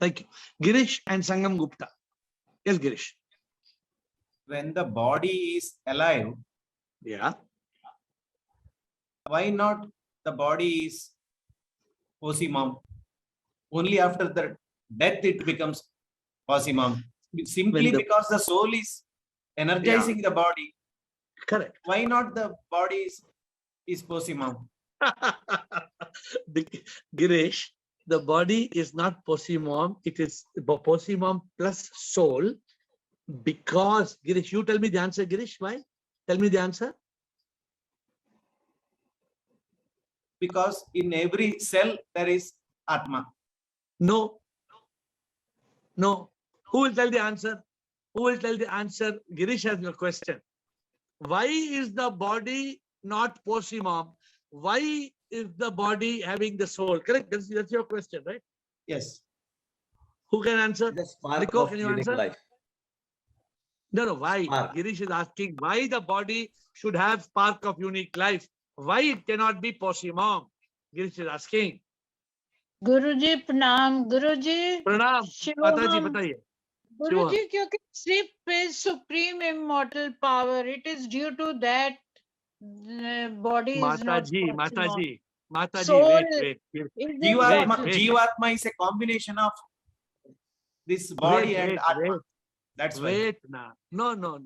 S1: Thank you. Girish and Sangam Gupta. Yes, Girish.
S7: When the body is alive,
S1: Yeah.
S7: why not the body is posimum? Only after the death it becomes posimum. Simply
S1: the-
S7: because the soul is energizing the body.
S1: Correct.
S7: Why not the body is posimum?
S1: Girish, the body is not posimum. It is posimum plus soul. Because, Girish, you tell me the answer, Girish. Why? Tell me the answer.
S7: Because in every cell there is Atma.
S1: No. No. Who will tell the answer? Who will tell the answer? Girish has a question. Why is the body not posimum? Why is the body having the soul? Correct? That's your question, right?
S7: Yes.
S1: Who can answer?
S8: The spark
S1: Rico,
S8: of
S1: can you
S8: unique
S1: answer?
S8: life.
S1: No, why?
S8: Spark.
S1: Girish is asking why the body should have spark of unique life. Why it cannot be posimum? Girish is asking.
S9: गुरुजी प्रणाम गुरुजी
S1: Pranam. Mataji, bataiye.
S9: गुरुजी क्योंकि सिर्फ is supreme immortal power, it is due to that body is not
S1: Mataji,
S9: possible.
S1: Mataji,
S9: Soul
S1: wait.
S9: is in
S7: Jivatma,
S9: the-
S1: wait.
S7: Jivatma is a combination of this body and Atma. That's why.
S1: Wait, now. No.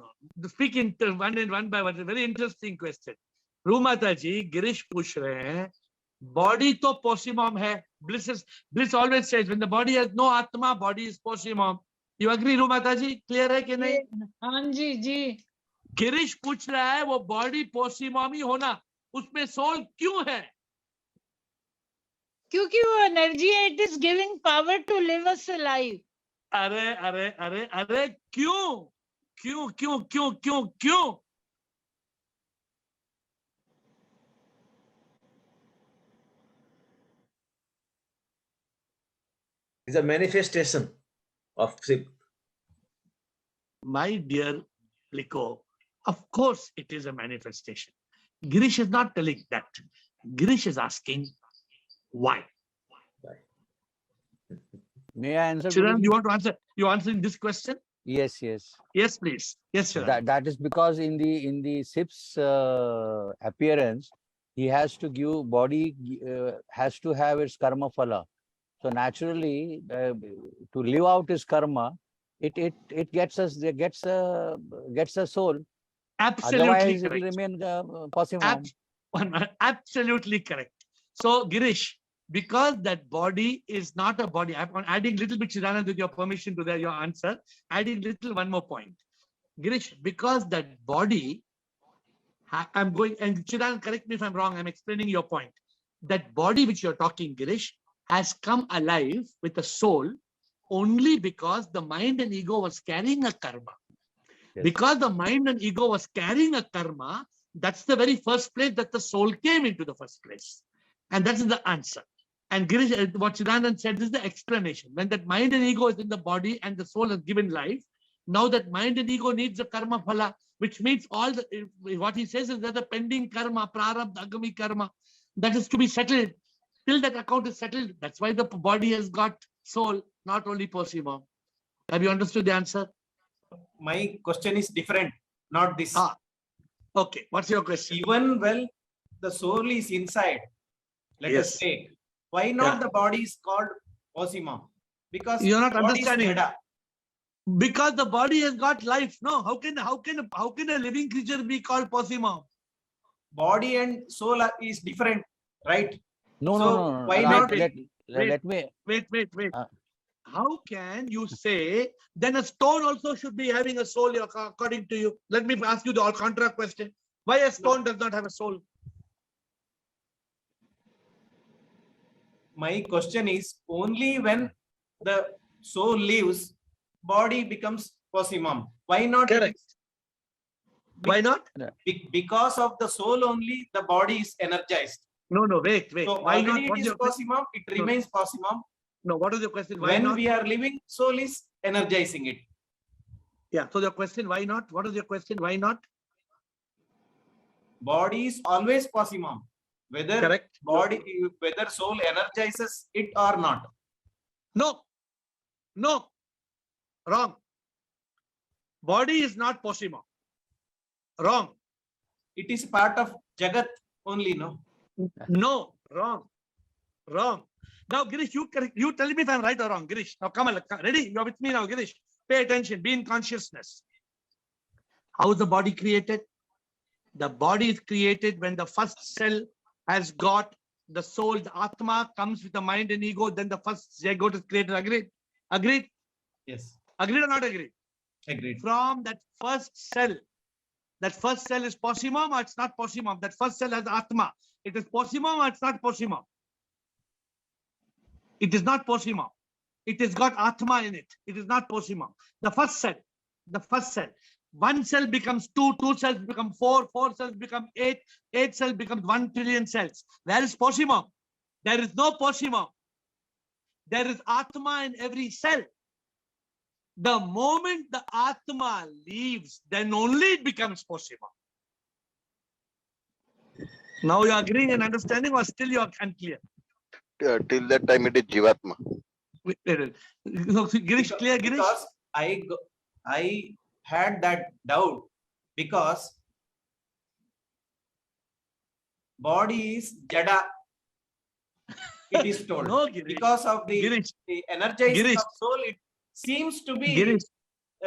S1: Speak in one by one. Very interesting question. Rumata ji, Girish push rahe hain. Body to posimum hai. Bliss always says when the body has no Atma, body is posimum. You agree, Rumata ji? Clear hai कि नहीं?
S9: हाँ जी जी
S1: गिरीश पूछ रहा है वो body पोसिमम ही होना उसमें soul क्यों है?
S9: क्योंकि वो एनर्जी है, it is giving power to live us alive.
S1: अरे क्यों?
S8: It's a manifestation of Shiv.
S1: My dear Liko, of course it is a manifestation. Girish is not telling that. Girish is asking why.
S10: May I answer?
S1: Shiran,
S10: Guruji?
S1: you want to answer? You answering this question?
S10: Yes.
S1: Yes, please. Yes, Shiran.
S10: That is because in the Sip's appearance, he has to give body has to have its karma phala. So naturally, to live out his karma, it gets a soul.
S1: Absolutely
S10: Otherwise, it
S1: correct.
S10: will remain possible.
S1: Absolutely correct. So, Girish, because that body is not a body, I'm adding little bit, Shiranand, with your permission to your answer, adding little one more point. Girish, because that body, I'm going, and Shiranand, correct me if I'm wrong, I'm explaining your point. That body which you're talking, Girish, has come alive with a soul only because the mind and ego was carrying a karma.
S10: Yes.
S1: Because the mind and ego was carrying a karma, that's the very first place that the soul came into the first place. And that's the answer. And Girish, what Chidanand said, this is the explanation. When that mind and ego is in the body and the soul has given life, now that mind and ego needs a karma phala, which means all the, what he says is that the pending karma, prarabdha, agami karma, that is to be settled. Till that account is settled, that's why the body has got soul, not only posima. Have you understood the answer?
S7: My question is different, not this.
S1: Okay, what's your question?
S7: Even when the soul is inside, let us
S1: Yes.
S7: say, why not
S1: Yeah.
S7: the body is called posima? Because
S1: You're not
S7: body is
S1: understanding.
S7: jada.
S1: Because the body has got life. No, how can a living creature be called posima?
S7: Body and soul is different, right?
S10: No.
S7: why not?
S10: Let me.
S1: Wait.
S10: Uh.
S1: How can you say then a stone also should be having a soul according to you? Let me ask you the contra question. Why a stone does not have a soul?
S7: My question is only when the soul leaves, body becomes posimum. Why not?
S1: Correct. Why not?
S7: Because of the soul only, the body is energized.
S1: No, wait.
S7: So
S1: Why not?
S7: already
S1: What's
S7: it is
S1: your question?
S7: posimum, it remains posimum.
S1: No, what is your question? Why
S7: When
S1: not?
S7: we are living, soul is energizing it.
S1: Yeah, so your question, why not? What is your question? Why not?
S7: Body is always posimum. Whether
S1: Correct.
S7: body, whether soul energizes it or not.
S1: No. Wrong. Body is not Posima. Wrong.
S7: It is part of Jagat only, no?
S1: No, wrong. Wrong. Now, Girish, you tell me if I'm right or wrong. Girish, now come on, ready? You're with me now, Girish. Pay attention, be in consciousness. How is the body created? The body is created when the first cell has got the soul, the Atma comes with the mind and ego, then the first zygote is created. Agreed? Agreed?
S7: Yes.
S1: Agreed or not agreed?
S7: Agreed.
S1: From that first cell is Posimum or it's not Posimum? That first cell has Atma. It is Posimum or it's not Posimum? It is not Posimum. It has got Atma in it. It is not Posimum. The first cell. One cell becomes two cells become four cells become eight cells becomes 1 trillion cells. Where is Posimum? There is no Posimum. There is Atma in every cell. The moment the Atma leaves, then only it becomes Posimum. Now you are agreeing and understanding, or still you are unclear?
S2: Till that time it is Jivatma.
S1: Girish, clear, Girish?
S7: Because I had that doubt because body is Jada. It is told.
S1: No, Girish.
S7: Because of the energizing
S1: Girish.
S7: of soul, it seems to be
S1: Girish.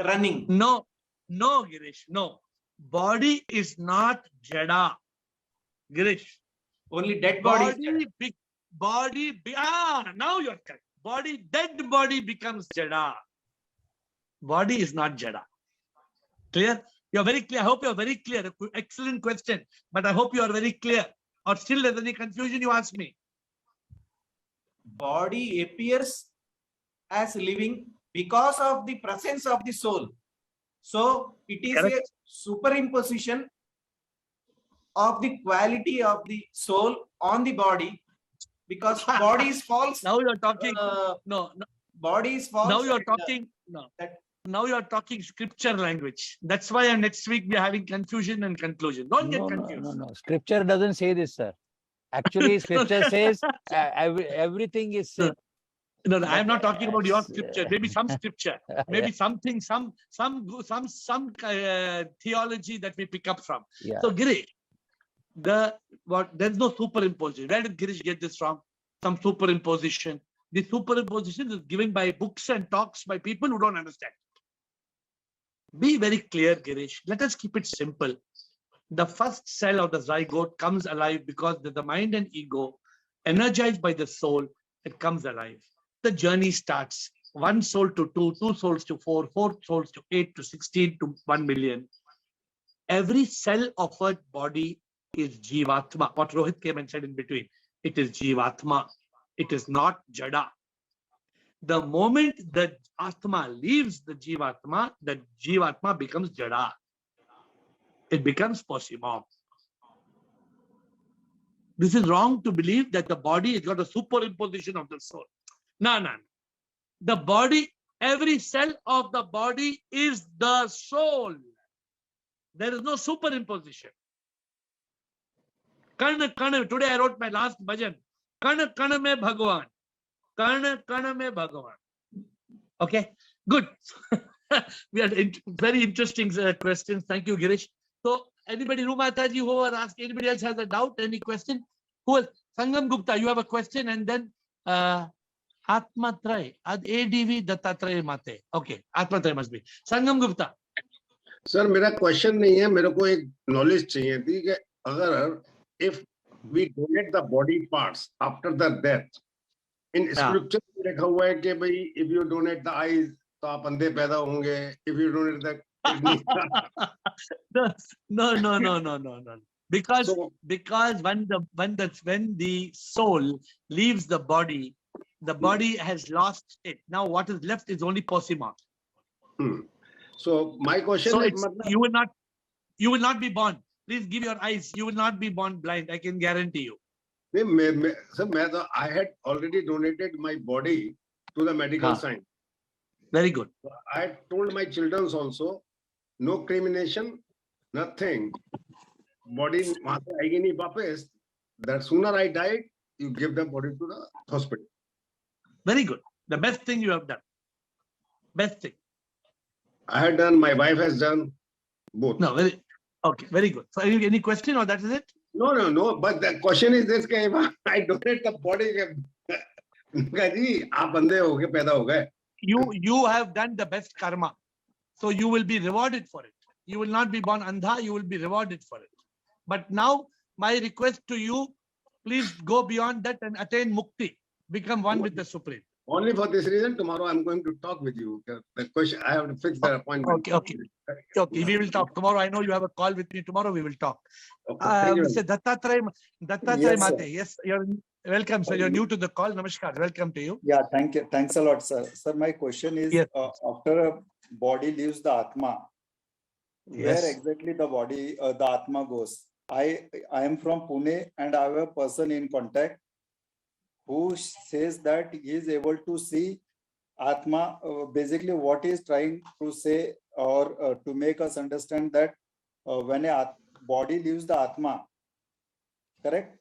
S7: running.
S1: No, Girish, no. Body is not Jada. Girish.
S7: Only dead body.
S1: Now you're correct. Dead body becomes Jada. Body is not Jada. Clear? You're very clear. I hope you're very clear. Excellent question. But I hope you are very clear. Or still there's any confusion, you ask me.
S7: Body appears as living because of the presence of the soul. So it is
S1: Correct.
S7: a superimposition of the quality of the soul on the body, because body is false.
S1: Now you're talking. No.
S7: Body is false.
S1: Now you're
S7: and,
S1: talking. Now you're talking scripture language. That's why next week we are having confusion and conclusion. Don't get confused.
S10: No. Scripture doesn't say this, sir. Actually, scripture says everything is sin.
S1: No, I am not talking about your scripture. Maybe some scripture. Maybe something, some theology that we pick up from.
S10: Yeah.
S1: So Girish, there's no superimposition. Where did Girish get this from? Some superimposition. The superimposition is given by books and talks by people who don't understand. Be very clear, Girish. Let us keep it simple. The first cell of the zygote comes alive because the mind and ego, energized by the soul, it comes alive. The journey starts. 1 soul to 2, 2 souls to 4, 4 souls to 8 to 16 to 1 million. Every cell of a body is Jivatma. What Rohit came and said in between. It is Jivatma. It is not Jada. The moment the Atma leaves the Jivatma becomes Jada. It becomes Posimum. This is wrong to believe that the body has got a superimposition of the soul. No. The body, every cell of the body is the soul. There is no superimposition. Kana, today I wrote my last bhajan. Kana, kana mein Bhagwan. Kana, kana mein Bhagwan. Okay, good. We had very interesting questions. Thank you, Girish. So, anybody, Rumataji, who are asking, anybody else has a doubt, any question? Who else? Sangam Gupta, you have a question, and then Atmatray, ADV Dattatray Mate. Okay, Atmatray must be. Sangam Gupta.
S11: Sir मेरा question नहीं है, मेरे को एक knowledge चाहिए थी कि अगर if we donate the body parts after the death, in scripture लिखा हुआ है कि भाई if you donate the eyes तो आप अंधे पैदा होंगे, if you donate the kidney.
S1: No. Because when the soul leaves the body has lost it. Now what is left is only Posima.
S11: So my question is,
S1: you will not be born. Please give your eyes. You will not be born blind. I can guarantee you.
S11: Sir, I had already donated my body to the medical science.
S1: Very good.
S11: So I told my children also, no crimination, nothing. Body that sooner I died, you give the body to the hospital.
S1: Very good. The best thing you have done. Best thing.
S11: I had done, my wife has done both.
S1: No, very good. So any question or that is it?
S11: No. But the question is this: if I donate the body, आप बंदे हो गए, पैदा हो गए.
S1: You have done the best karma, so you will be rewarded for it. You will not be born andha. You will be rewarded for it. But now my request to you, please go beyond that and attain mukti. Become one with the Supreme.
S11: Only for this reason, tomorrow I'm going to talk with you. The question, I have to fix the appointment.
S1: Okay. We will talk tomorrow. I know you have a call with me tomorrow. We will talk.
S11: Okay,
S1: Mr. Dattatray
S12: Yes, sir.
S1: Mate. Yes, you're welcome, sir. You're new to the call. Namaskar. Welcome to you.
S12: Yeah, thank you. Thanks a lot, sir. Sir, my question is,
S1: Yes.
S12: After a body leaves the Atma,
S1: Yes.
S12: where exactly the body, the Atma goes? I am from Pune and I have a person in contact who says that he is able to see Atma. Basically, what he is trying to say or to make us understand that when a body leaves the Atma, correct?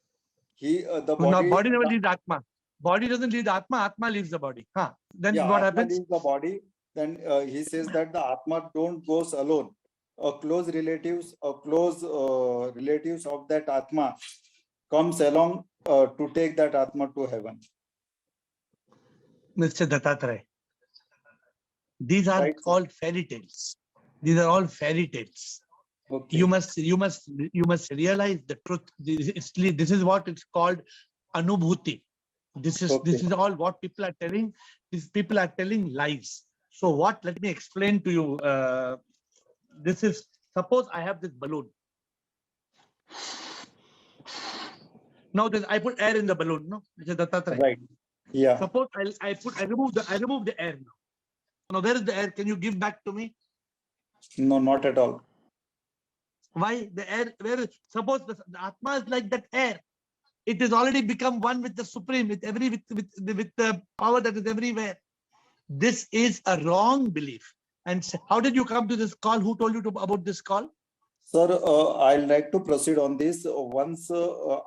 S12: The body.
S1: No, body never leaves the Atma. Body doesn't leave the Atma. Atma leaves the body. Then
S12: Yeah,
S1: what
S12: Atma
S1: happens?
S12: leaves the body. Then he says that the Atma don't goes alone. Close relatives of that Atma comes along to take that Atma to heaven.
S1: Mr. Dattatray, these are
S12: Right, sir.
S1: called fairy tales. These are all fairy tales.
S12: Okay.
S1: You must realize the truth. This is what it's called anubhuti. This is all what people are telling. These people are telling lies. So what? Let me explain to you. This is, suppose I have this balloon. Now I put air in the balloon. No, Mr. Dattatray.
S12: Right. Yeah.
S1: Suppose I remove the air now. Now where is the air? Can you give back to me?
S12: No, not at all.
S1: Why the air? Suppose the Atma is like that air. It has already become one with the Supreme, with the power that is everywhere. This is a wrong belief. And how did you come to this call? Who told you about this call?
S12: Sir, I'd like to proceed on this. Once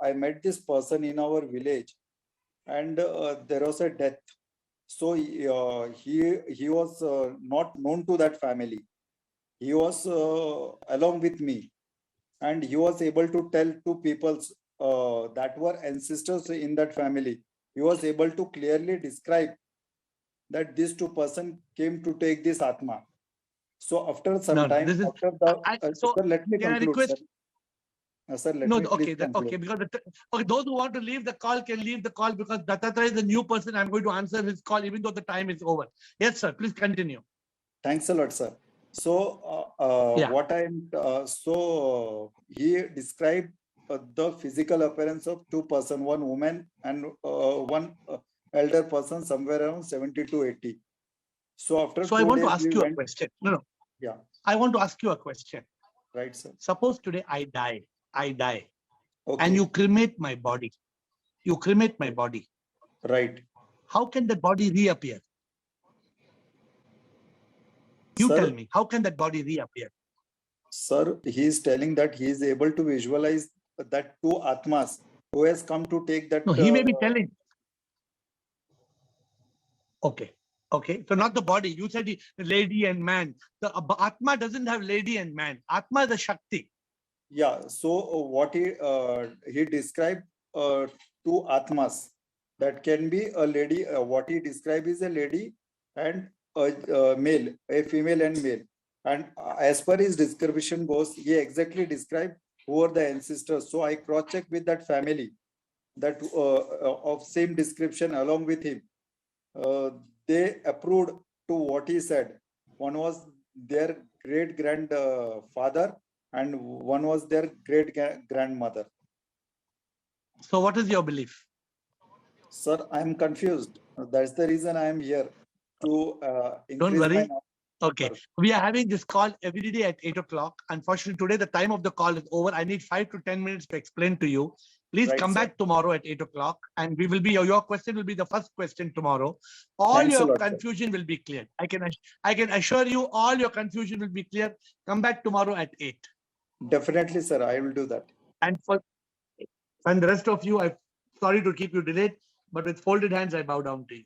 S12: I met this person in our village, and there was a death. So he was not known to that family. He was along with me, and he was able to tell to people that were ancestors in that family. He was able to clearly describe that these two persons came to take this Atma. So after some time, after the sir, let me conclude, sir. Sir, let me please conclude.
S1: Because those who want to leave the call can leave the call, because Dattatray is a new person. I'm going to answer his call even though the time is over. Yes, sir. Please continue.
S12: Thanks a lot, sir. So he described the physical appearance of two persons, one woman and one elder person, somewhere around 70 to 80. So after
S1: I want to ask you a question. No.
S12: Yeah.
S1: I want to ask you a question.
S12: Right, sir.
S1: Suppose today I die.
S12: Okay.
S1: And you cremate my body.
S12: Right.
S1: How can that body reappear? You
S12: Sir,
S1: tell me, how can that body reappear?
S12: Sir, he is telling that he is able to visualize that two Atmas who has come to take that.
S1: No, he may be telling. Okay. So not the body. You said lady and man. The Atma doesn't have lady and man. Atma is a Shakti.
S12: Yeah. So what he described two Atmas. That can be a lady. What he described is a lady and a male, a female and male. And as per his description goes, he exactly described who are the ancestors. So I cross-checked with that family that of same description along with him. They approved to what he said. One was their great-grandfather and one was their great-grandmother.
S1: So what is your belief?
S12: Sir, I am confused. That's the reason I am here to increase.
S1: Don't worry.
S12: My
S1: Okay. We are having this call every day at 8 o'clock. Unfortunately, today the time of the call is over. I need 5 to 10 minutes to explain to you. Please come back tomorrow at 8 o'clock, and we will be your question will be the first question tomorrow. All your confusion will be cleared. I can assure you all your confusion will be clear. Come back tomorrow at 8.
S12: Definitely, sir. I will do that.
S1: And the rest of you, I'm sorry to keep you delayed, but with folded hands, I bow down to you.